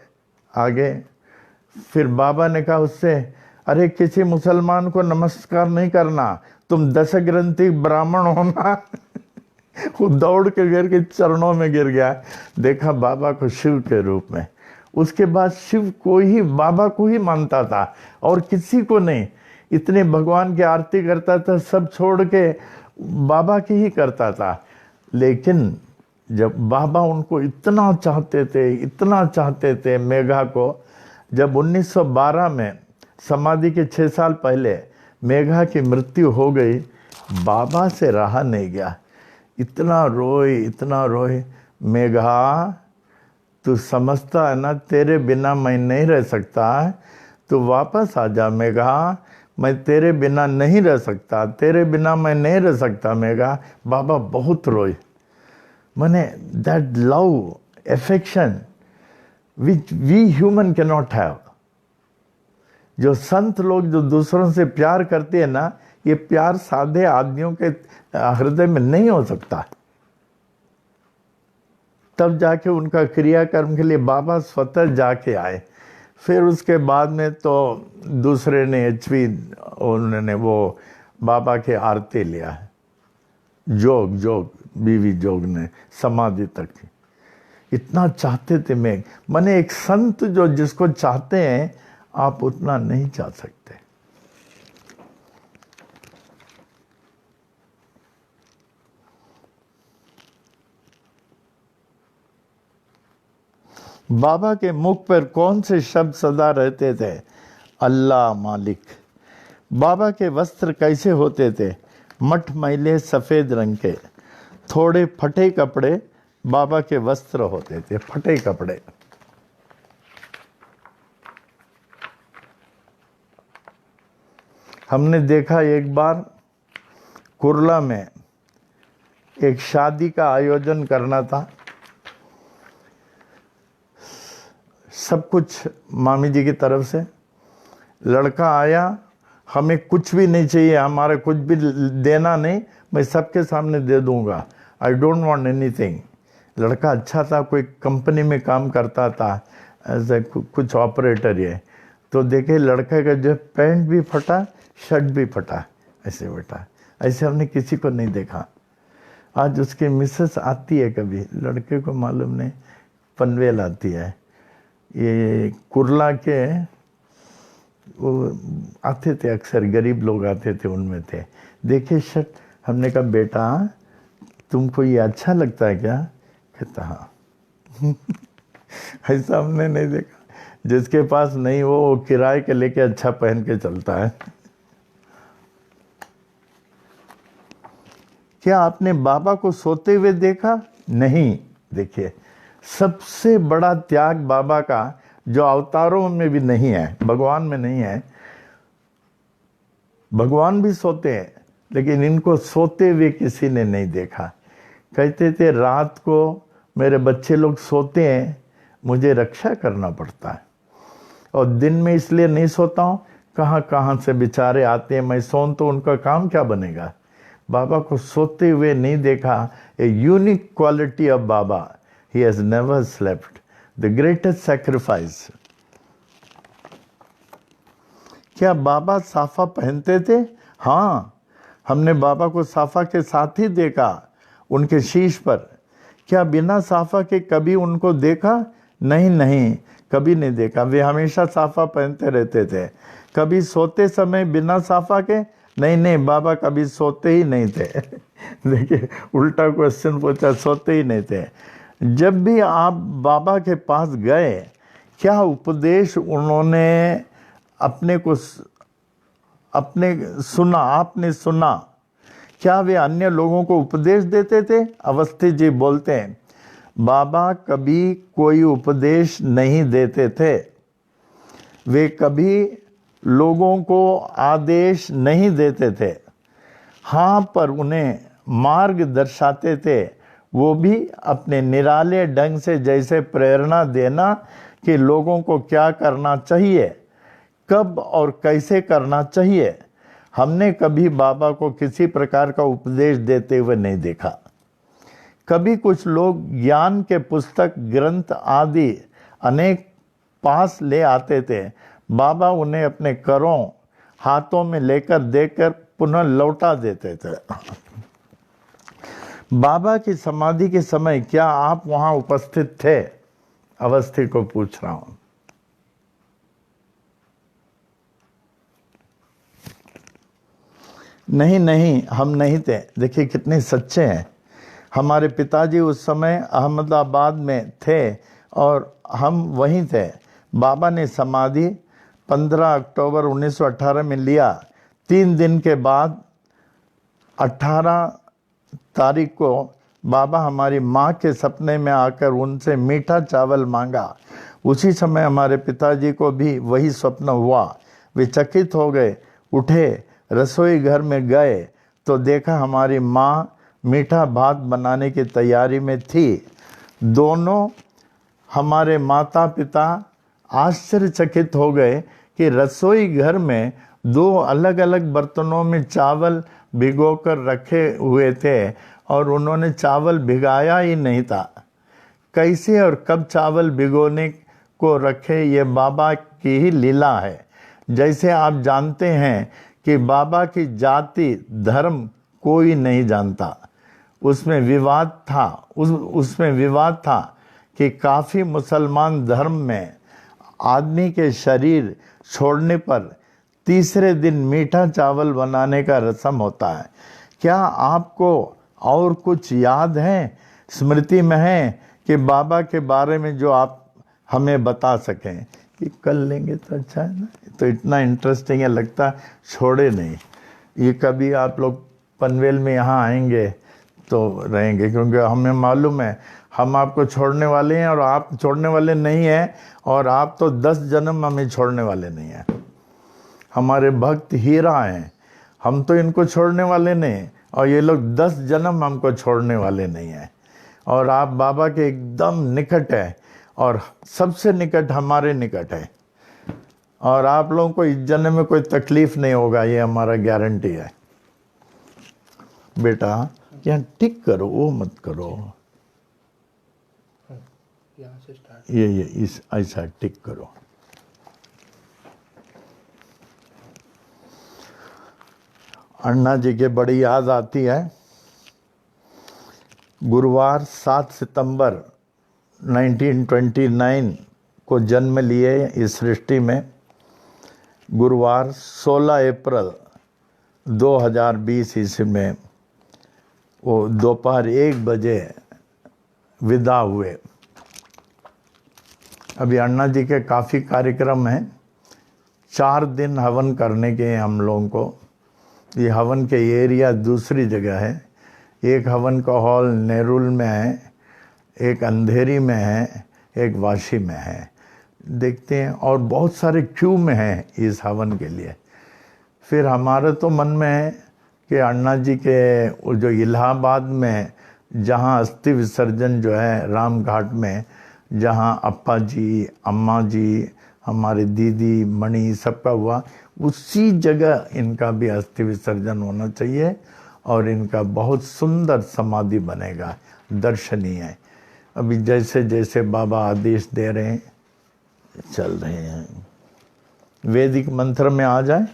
आगे। फिर बाबा ने कहा उससे, अरे किसी मुसलमान को नमस्कार नहीं करना, तुम दशग्रंथी ब्राह्मण हो ना। वो दौड़ के गिर के चरणों में गिर गया, देखा बाबा को शिव के रूप में। उसके बाद शिव को ही, बाबा को ही मानता था और किसी को नहीं। इतने भगवान की आरती करता था, सब छोड़ के बाबा की ही करता था। लेकिन जब बाबा उनको इतना चाहते थे, इतना चाहते थे मेघा को, जब 1912 में समाधि के 6 साल पहले मेघा की मृत्यु हो गई, बाबा से रहा नहीं गया, इतना रोए, इतना रोए। मेघा तू समझता है ना, तेरे बिना मैं नहीं रह सकता, तू वापस आ जा मेघा, मैं तेरे बिना नहीं रह सकता, तेरे बिना मैं नहीं रह सकता मेघा। बाबा बहुत रोए। मैंने that love, affection which we human can not have. जो संत लोग जो दूसरों से प्यार करते हैं ना, ये प्यार सादे आदमियों के हृदय में नहीं हो सकता। तब जाके उनका क्रियाकर्म के लिए बाबा स्वतः जाके आए। फिर उसके बाद में तो दूसरे ने एचवी, उन्होंने वो बाबा के आरती लिया है, जोग बीवी जोग ने समाधि तक थी। इतना चाहते थे मैंने एक संत जो जिसको चाहते हैं आप उतना नहीं चाह सकते। बाबा के मुख पर कौन से शब्द सदा रहते थे? अल्लाह मालिक। बाबा के वस्त्र कैसे होते थे? मटमैले सफ़ेद रंग के, थोड़े फटे कपड़े बाबा के वस्त्र होते थे, फटे कपड़े। हमने देखा एक बार कुर्ला में एक शादी का आयोजन करना था, सब कुछ मामी जी की तरफ से। लड़का आया, हमें कुछ भी नहीं चाहिए, हमारा कुछ भी देना नहीं, मैं सबके सामने दे दूंगा, आई डोंट वांट एनीथिंग। लड़का अच्छा था, कोई कंपनी में काम करता था एज ए कुछ ऑपरेटर ये। तो देखे लड़के का जो पैंट भी फटा, शर्ट भी फटा, ऐसे बेटा, ऐसे हमने किसी को नहीं देखा। आज उसकी मिसेस आती है, कभी लड़के को मालूम नहीं, पनवेल आती है। ये कुर्ला के वो आते थे, अक्सर गरीब लोग आते थे, उनमें थे। देखे शर्ट, हमने कहा बेटा तुमको ये अच्छा लगता है क्या? कहता हाँ। ऐसा हमने नहीं देखा, जिसके पास नहीं वो किराए के लेके अच्छा पहन के चलता है। क्या आपने बाबा को सोते हुए देखा? नहीं। देखिए, सबसे बड़ा त्याग बाबा का, जो अवतारों में भी नहीं है, भगवान में नहीं है। भगवान भी सोते हैं, लेकिन इनको सोते हुए किसी ने नहीं देखा। कहते थे रात को मेरे बच्चे लोग सोते हैं, मुझे रक्षा करना पड़ता है, और दिन में इसलिए नहीं सोता हूँ, कहाँ कहाँ से बेचारे आते हैं, मैं सोऊं तो उनका काम क्या बनेगा। बाबा को सोते हुए नहीं देखा। A unique quality of Baba, he has never slept, the greatest sacrifice. क्या बाबा साफा पहनते थे? हाँ, हमने बाबा को साफा के साथ ही देखा, उनके शीश पर। क्या बिना साफा के कभी उनको देखा? नहीं नहीं, कभी नहीं देखा। वे हमेशा साफा पहनते रहते थे। कभी सोते समय बिना साफा के? नहीं नहीं, बाबा कभी सोते ही नहीं थे। देखिए, उल्टा क्वेश्चन पूछा, सोते ही नहीं थे। जब भी आप बाबा के पास गए, क्या उपदेश उन्होंने आपने सुना? क्या वे अन्य लोगों को उपदेश देते थे? अवस्थी जी बोलते हैं, बाबा कभी कोई उपदेश नहीं देते थे। वे कभी लोगों को आदेश नहीं देते थे। हाँ, पर उन्हें मार्ग दर्शाते थे, वो भी अपने निराले ढंग से, जैसे प्रेरणा देना कि लोगों को क्या करना चाहिए, कब और कैसे करना चाहिए। हमने कभी बाबा को किसी प्रकार का उपदेश देते हुए नहीं देखा। कभी कुछ लोग ज्ञान के पुस्तक, ग्रंथ आदि अनेक पास ले आते थे, बाबा उन्हें अपने करों हाथों में लेकर देकर पुनः लौटा देते थे। बाबा की समाधि के समय क्या आप वहां उपस्थित थे? अवस्थी को पूछ रहा हूं। नहीं नहीं, हम नहीं थे। देखिए कितने सच्चे हैं। हमारे पिताजी उस समय अहमदाबाद में थे और हम वहीं थे। बाबा ने समाधि 15 अक्टूबर 1918 में लिया। 3 दिन के बाद 18 तारीख को बाबा हमारी माँ के सपने में आकर उनसे मीठा चावल मांगा। उसी समय हमारे पिताजी को भी वही स्वप्न हुआ। वे चकित हो गए, उठे, रसोई घर में गए तो देखा हमारी माँ मीठा भात बनाने की तैयारी में थी। दोनों हमारे माता पिता आश्चर्यचकित हो गए कि रसोई घर में 2 अलग अलग बर्तनों में चावल भिगोकर रखे हुए थे और उन्होंने चावल भिगाया ही नहीं था। कैसे और कब चावल भिगोने को रखे, ये बाबा की ही लीला है। जैसे आप जानते हैं कि बाबा की जाति धर्म कोई नहीं जानता। उसमें विवाद था कि काफ़ी मुसलमान धर्म में आदमी के शरीर छोड़ने पर तीसरे दिन मीठा चावल बनाने का रस्म होता है। क्या आपको और कुछ याद है, स्मृति में है कि बाबा के बारे में जो आप हमें बता सकें कि कर लेंगे तो अच्छा है ना। तो इतना इंटरेस्टिंग है, लगता छोड़े नहीं। ये कभी आप लोग पनवेल में यहाँ आएंगे तो रहेंगे, क्योंकि हमें मालूम है हम आपको छोड़ने वाले हैं और आप छोड़ने वाले नहीं हैं, और आप तो 10 जन्म हमें छोड़ने वाले नहीं हैं। हमारे भक्त हीरा हैं, हम तो इनको छोड़ने वाले नहीं, और ये लोग 10 जन्म हमको छोड़ने वाले नहीं हैं। और आप बाबा के एकदम निकट है, और सबसे निकट हमारे निकट है, और आप लोगों को इस जन्म में कोई तकलीफ नहीं होगा, ये हमारा गारंटी है। बेटा यहाँ टिक करो, वो मत करो, यहाँ से स्टार्ट। ये इस ऐसा टिक करो। अन्ना जी के बड़ी याद आती है। गुरुवार 7 सितंबर 1929 को जन्म लिए इस सृष्टि में। गुरुवार 16 अप्रैल 2020 ईस्वी में वो दोपहर 1 बजे विदा हुए। अभी अन्ना जी के काफ़ी कार्यक्रम हैं, 4 दिन हवन करने के हैं हम लोगों को। ये हवन के एरिया दूसरी जगह है, एक हवन का हॉल नेरुल में है, एक अंधेरी में है, एक वाशी में है। देखते हैं, और बहुत सारे क्यू में हैं इस हवन के लिए। फिर हमारे तो मन में है कि अन्ना जी के जो इलाहाबाद में जहाँ अस्थि विसर्जन जो है राम घाट में, जहाँ अप्पा जी, अम्मा जी, हमारे दीदी मणि सबका हुआ, उसी जगह इनका भी अस्थि विसर्जन होना चाहिए, और इनका बहुत सुंदर समाधि बनेगा, दर्शनीय है। अभी जैसे जैसे बाबा आदेश दे रहे हैं चल रहे हैं। वैदिक मंत्र में आ जाए,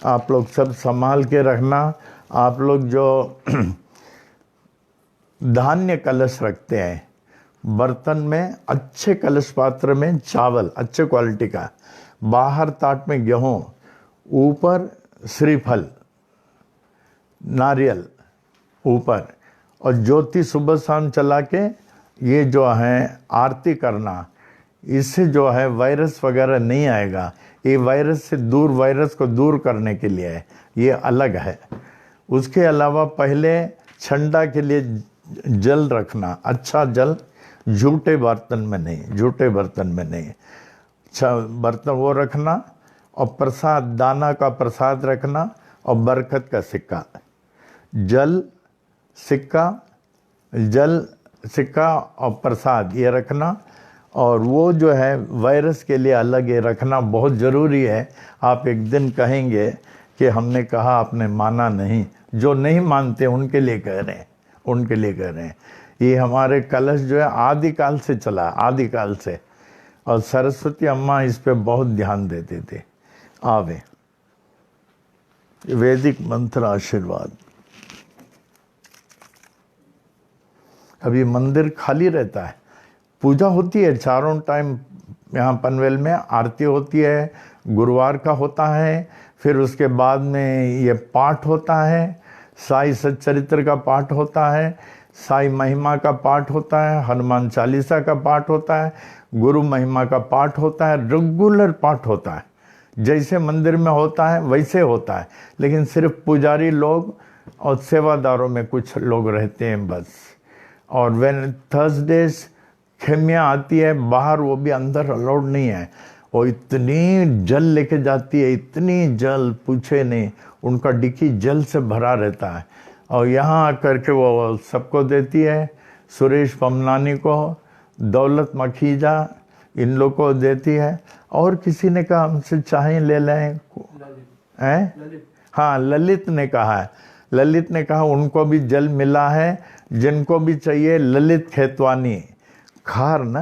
आप लोग सब संभाल के रखना। आप लोग जो धान्य कलश रखते हैं, बर्तन में अच्छे कलश पात्र में चावल अच्छे क्वालिटी का, बाहर ताट में गेहूँ, ऊपर श्रीफल नारियल ऊपर, और ज्योति सुबह शाम चला के ये जो है आरती करना। इससे जो है वायरस वगैरह नहीं आएगा, ये वायरस से दूर, वायरस को दूर करने के लिए है, ये अलग है। उसके अलावा पहले ठंडा के लिए जल रखना, अच्छा जल, झूठे बर्तन में नहीं, झूठे बर्तन में नहीं, अच्छा बर्तन वो रखना, और प्रसाद, दाना का प्रसाद रखना, और बरकत का सिक्का, जल सिक्का, जल सिक्का और प्रसाद ये रखना। और वो जो है वायरस के लिए अलग ये रखना बहुत ज़रूरी है। आप एक दिन कहेंगे कि हमने कहा आपने माना नहीं, जो नहीं मानते उनके लिए कह रहे हैं, उनके लिए कह रहे हैं। ये हमारे कलश जो है आदिकाल से चला, आदिकाल से, और सरस्वती अम्मा इस पे बहुत ध्यान देते थे। आवे वैदिक मंत्र आशीर्वाद। अभी मंदिर खाली रहता है, पूजा होती है चारों टाइम, यहाँ पनवेल में आरती होती है, गुरुवार का होता है, फिर उसके बाद में ये पाठ होता है, साई सच्चरित्र का पाठ होता है, साई महिमा का पाठ होता है, हनुमान चालीसा का पाठ होता है, गुरु महिमा का पाठ होता है, रेगुलर पाठ होता है, जैसे मंदिर में होता है वैसे होता है। लेकिन सिर्फ पुजारी लोग और सेवादारों में कुछ लोग रहते हैं बस। और वेन थर्सडेज खेमिया आती है बाहर, वो भी अंदर अलाउड नहीं है। वो इतनी जल लेके जाती है, इतनी जल पूछे नहीं, उनका डिक्की जल से भरा रहता है, और यहाँ आकर के वो सबको देती है। सुरेश पमनानी को, दौलत मखीजा, इन लोग को देती है। और किसी ने कहा हमसे चाहे ले लें, हैं? हाँ, ललित ने कहा है, ललित ने कहा उनको भी जल मिला है, जिनको भी चाहिए। ललित खेतवानी, खार ना,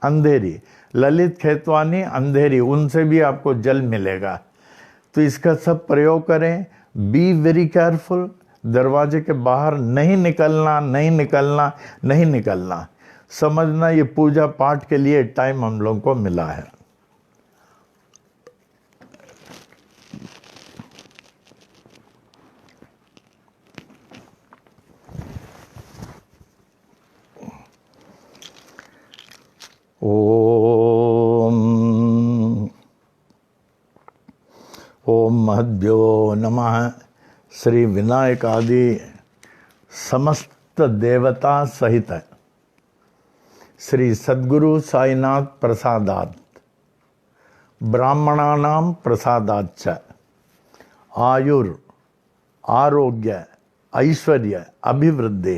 अंधेरी, ललित खेतवानी अंधेरी, उनसे भी आपको जल मिलेगा। तो इसका सब प्रयोग करें। बी वेरी केयरफुल, दरवाजे के बाहर नहीं निकलना, नहीं निकलना, नहीं निकलना। समझना ये पूजा पाठ के लिए टाइम हम लोगों को मिला है। ओम ओम महद्यो नमः। श्री विनायक आदि समस्त देवता सहित श्री सद्गुरु साईनाथ प्रसादात् ब्राह्मणानां प्रसादाच्च आयुर आरोग्य ऐश्वर्य अभिवृद्धि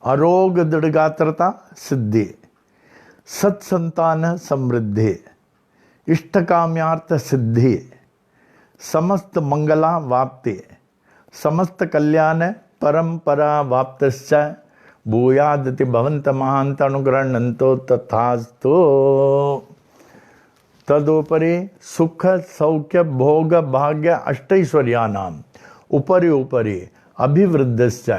अरोग दृढ़गात्रता सिद्धि सत्संतान समृद्धि इष्टकाम्यार्थ सिद्धि समस्त मंगला वाप्ति समस्त कल्याण परंपरा वाप्तश्च भूयादति भवन्त महान्त अनुगृह्णन्तो तथास्तु। तदुपरि सुख सौख्य भोग भाग्य अष्टैश्वर्यानाम् उपरि उपरि अभिवृद्धिश्च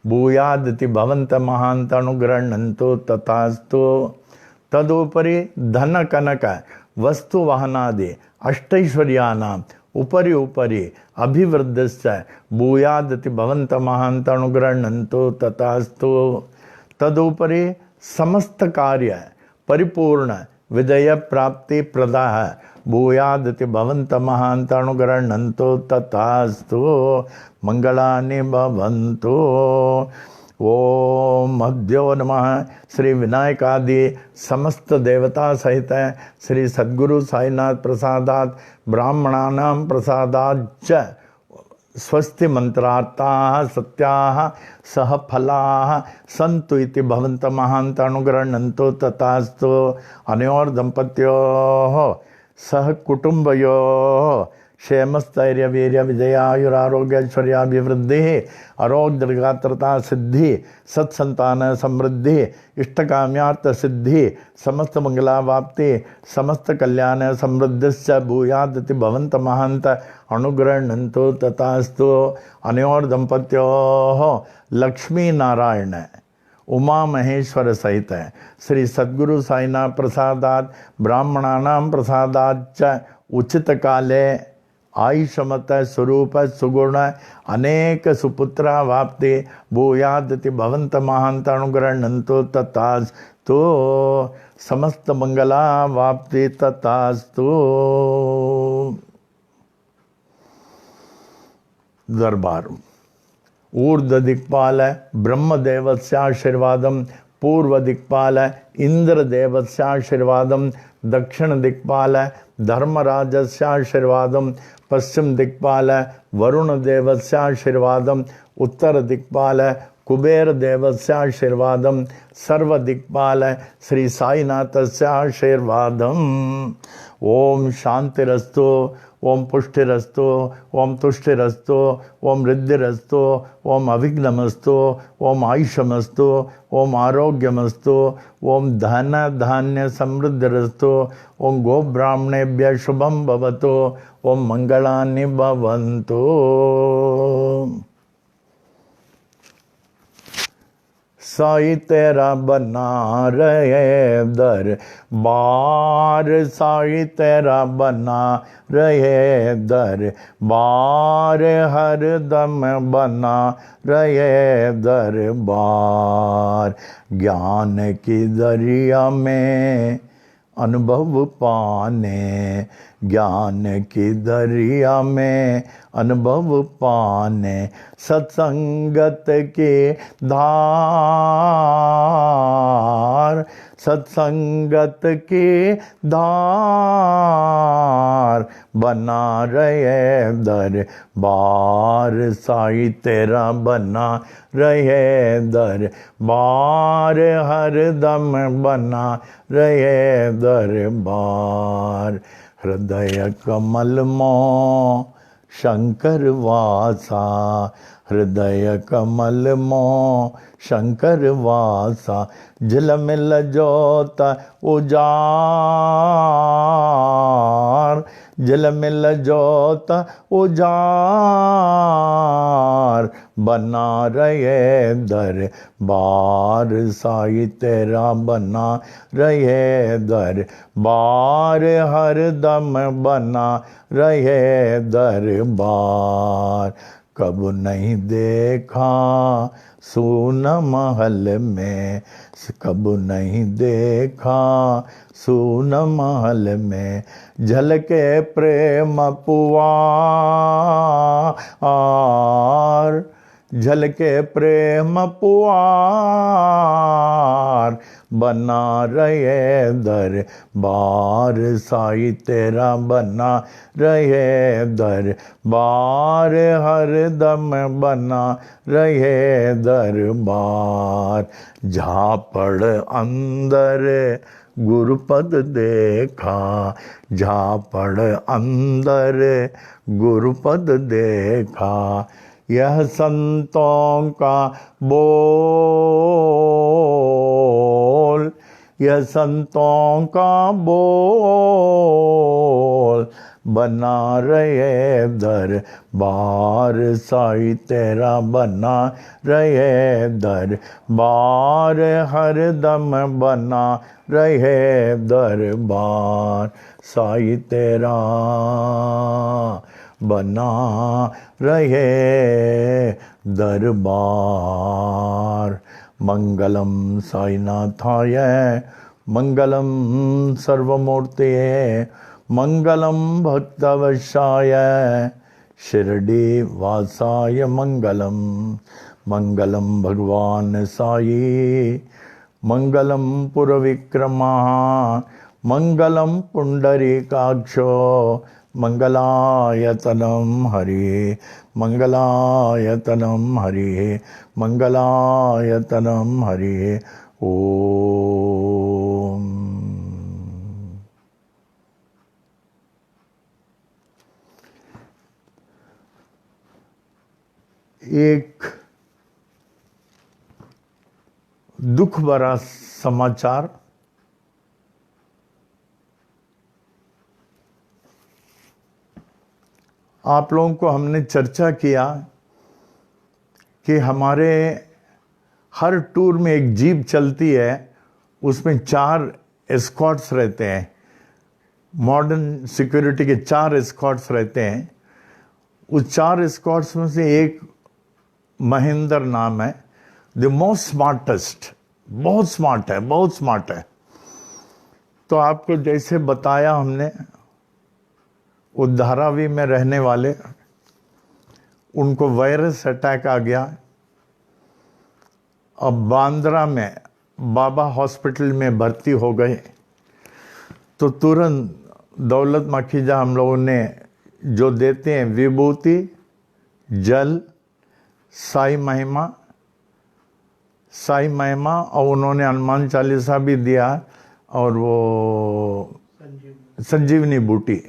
भूयादति भवन्त महान्त अनुगृह्णन्तो तथास्तु। तदुपरि धन कनक वस्तु वाहनादि अष्टैश्वर्यानाम् उपरि उपरि अभिवृद्धिश्च भूयादति भवन्त महान्त अनुगृह्णन्तो तथास्तु। तदुपरि समस्त कार्य परिपूर्ण विजय प्राप्ति प्रदाः भूयादति भवन्त महान्त अनुगृह्णन्तो तथास्तु। मंगलानि भवन्तु। ओम मध्यो नमः। श्री विनायक आदि समस्त देवता सहित श्री सद्गुरु साईनाथ प्रसादात् ब्राह्मणानां प्रसादाच्च स्वस्ति मंत्रार्थाः सत्याः सह फलाः सन्तु इति भवन्त महान्त अनुगृह्णन्तो तथास्तु। अनयोर दंपत्योः सह कुटुंबयोः क्षेमस्थैर्य वीर्य विजयायुरारोग्य ऐश्वर्याभिवृद्धि अरोग दीर्घात्रता सिद्धि सत्संतान समृद्धि इष्टकाम्यार्थ सिद्धि समस्त मंगलावाप्ति समस्त कल्याण समृद्धिश्च भूयादति भवन्त महान्त अनुगृह्णन्तो तथास्तु। अनयोर दंपत्योः लक्ष्मी नारायण उमा महेश्वर सहित श्री सद्गुरु साईनाथ प्रसादात् ब्राह्मणानां प्रसादाच्च उचित काले आयुषमत स्वरूप सुगुण अनेक सुपुत्रा वाप्ति भूयादति भवन्त महान्त अनुगृह्णन्तो तथास्तु। समस्त मंगला वाप्ति तथास्तु। दरबार ऊर्ध्व दिक्पाल ब्रह्मदेवस्य आशीर्वादं पूर्व दिक्पाल इंद्रदेवस्य आशीर्वादं दक्षिण दिक्पाल धर्मराजस्य आशीर्वादं पश्चिम दिक्पाल वरुण देवस्य आशीर्वादं उत्तर दिक्पाल कुबेर देवस्य आशीर्वादं सर्व दिक्पाल श्री साईनाथस्य आशीर्वादम्। ओम शांतिरस्तु ओम पुष्टिरस्तु ओम तुष्टिरस्तु ओम रिद्धिरस्तु ओम अविघ्नमस्तु ओम आयुषमस्तु ओम आरोग्यमस्तु ओम धन धान्य समृद्धिरस्तु ओम गो ब्राह्मणेभ्यः शुभं भवतु ओम मंगलानि भवन्तु। साई तेरा बना रहे दरबार साई तेरा बना रहे दरबार हर दम बना रहे दरबार ज्ञान की दरिया में अनुभव पाने ज्ञान की दरिया में अनुभव पाने सत्संगत के धार सत्संगत के धार बना रहे दरबार साई तेरा बना रहे दरबार हर दम बना रहे दरबार हृदय कमल मों शंकर वासा हृदय कमल मों शंकर वासा झिलमिल जोत उजार झिलमिल जोत उजार बना रहे दरबार साई तेरा बना रहे दरबार हर दम बना रहे दरबार कब नहीं देखा सुन महल में, कब नहीं देखा सुन महल में, झलके प्रेम पुआर, झलके प्रेम पुआर, बना रहे दरबार साई तेरा, बना रहे दरबार हर दम, बना रहे दरबार। झापड़ अंदर गुरुपद देखा, झापड़ अंदर गुरुपद देखा, यह संतों का बोल, यह संतों का बोल, बना रहे दरबार साई तेरा, बना रहे दरबार हर दम, बना रहे दरबार साई तेरा, बना रहे दरबार। मंगलम साईनाथाय, मंगलम सर्वमूर्तये, मंगलम भक्तवशाय, शिरडी वासाय मंगलम, मंगलम भगवान साई, मंगलम पुरविक्रमा, मंगलम पुंडरीकाक्षो, मंगलायतनम हरि, मंगलायतनम हरि, मंगलायतनम हरि। ओम। एक दुख भरा समाचार, आप लोगों को हमने चर्चा किया कि हमारे हर टूर में एक जीप चलती है, उसमें 4 एस्कॉर्ट्स रहते हैं, मॉडर्न सिक्योरिटी के 4 एस्कॉर्ट्स रहते हैं। उस 4 एस्कॉर्ट्स में से एक महेंद्र नाम है, द मोस्ट स्मार्टेस्ट, बहुत स्मार्ट है, बहुत स्मार्ट है। तो आपको जैसे बताया हमने, वो धारावी में रहने वाले, उनको वायरस अटैक आ गया। अब बांद्रा में बाबा हॉस्पिटल में भर्ती हो गए। तो तुरंत दौलत माखीजा हम लोगों ने जो देते हैं विभूति, जल, साई महिमा, और उन्होंने हनुमान चालीसा भी दिया, और वो संजीवनी बूटी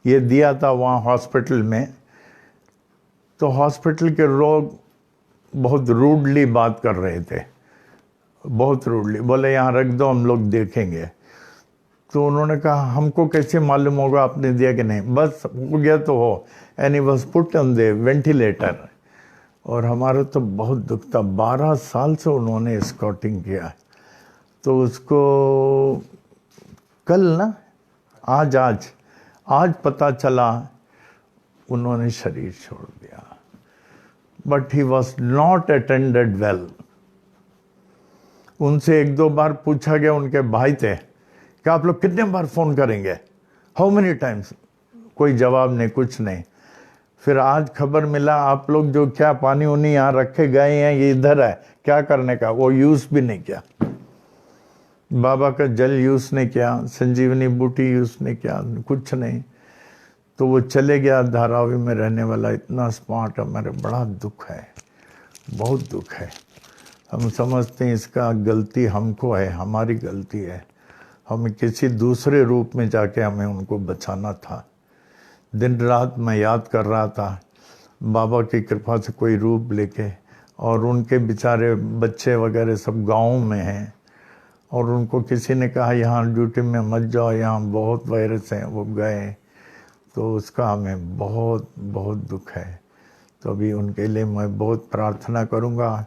ये दिया था वहाँ हॉस्पिटल में। तो हॉस्पिटल के लोग बहुत रूडली बात कर रहे थे, बहुत रूडली, बोले यहाँ रख दो, हम लोग देखेंगे। तो उन्होंने कहा हमको कैसे मालूम होगा आपने दिया कि नहीं, बस हो गया तो हो, and he was put on the ventilator. और हमारा तो बहुत दुख था, 12 साल से उन्होंने स्कॉटिंग किया। तो उसको कल ना आज पता चला उन्होंने शरीर छोड़ दिया। But he was not attended well. उनसे 1-2 बार पूछा गया, उनके भाई थे कि आप लोग कितने बार फोन करेंगे, हाउ मेनी टाइम्स, कोई जवाब नहीं, कुछ नहीं। फिर आज खबर मिला आप लोग जो क्या पानी उनी यहाँ रखे गए हैं, ये इधर है, क्या करने का, वो यूज भी नहीं किया, बाबा का जल यूज नहीं किया, संजीवनी बूटी यूज नहीं किया, कुछ नहीं। तो वो चले गया, धारावी में रहने वाला, इतना स्मार्ट, हमारे बड़ा दुख है, बहुत दुख है। हम समझते हैं इसका गलती हमको है, हमारी गलती है, हमें किसी दूसरे रूप में जाके हमें उनको बचाना था। दिन रात मैं याद कर रहा था, बाबा की कृपा से कोई रूप लेके, और उनके बेचारे बच्चे वगैरह सब गाँव में हैं, और उनको किसी ने कहा यहाँ ड्यूटी में मत जाओ, यहाँ बहुत वायरस हैं, वो गए। तो उसका हमें बहुत बहुत दुख है। तो अभी उनके लिए मैं बहुत प्रार्थना करूँगा,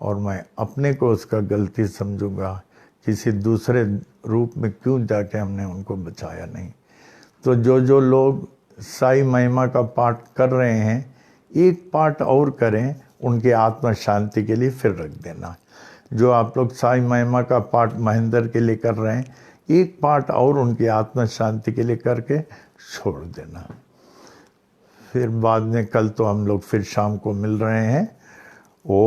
और मैं अपने को उसका गलती समझूंगा, किसी दूसरे रूप में क्यों जाके हमने उनको बचाया नहीं। तो जो लोग साई महिमा का पाठ कर रहे हैं, एक पाठ और करें उनके आत्मा शांति के लिए, फिर रख देना। जो आप लोग साई महिमा का पाठ महेंद्र के लिए कर रहे हैं, एक पाठ और उनकी आत्मा शांति के लिए करके छोड़ देना। फिर बाद में कल तो हम लोग फिर शाम को मिल रहे हैं। ओ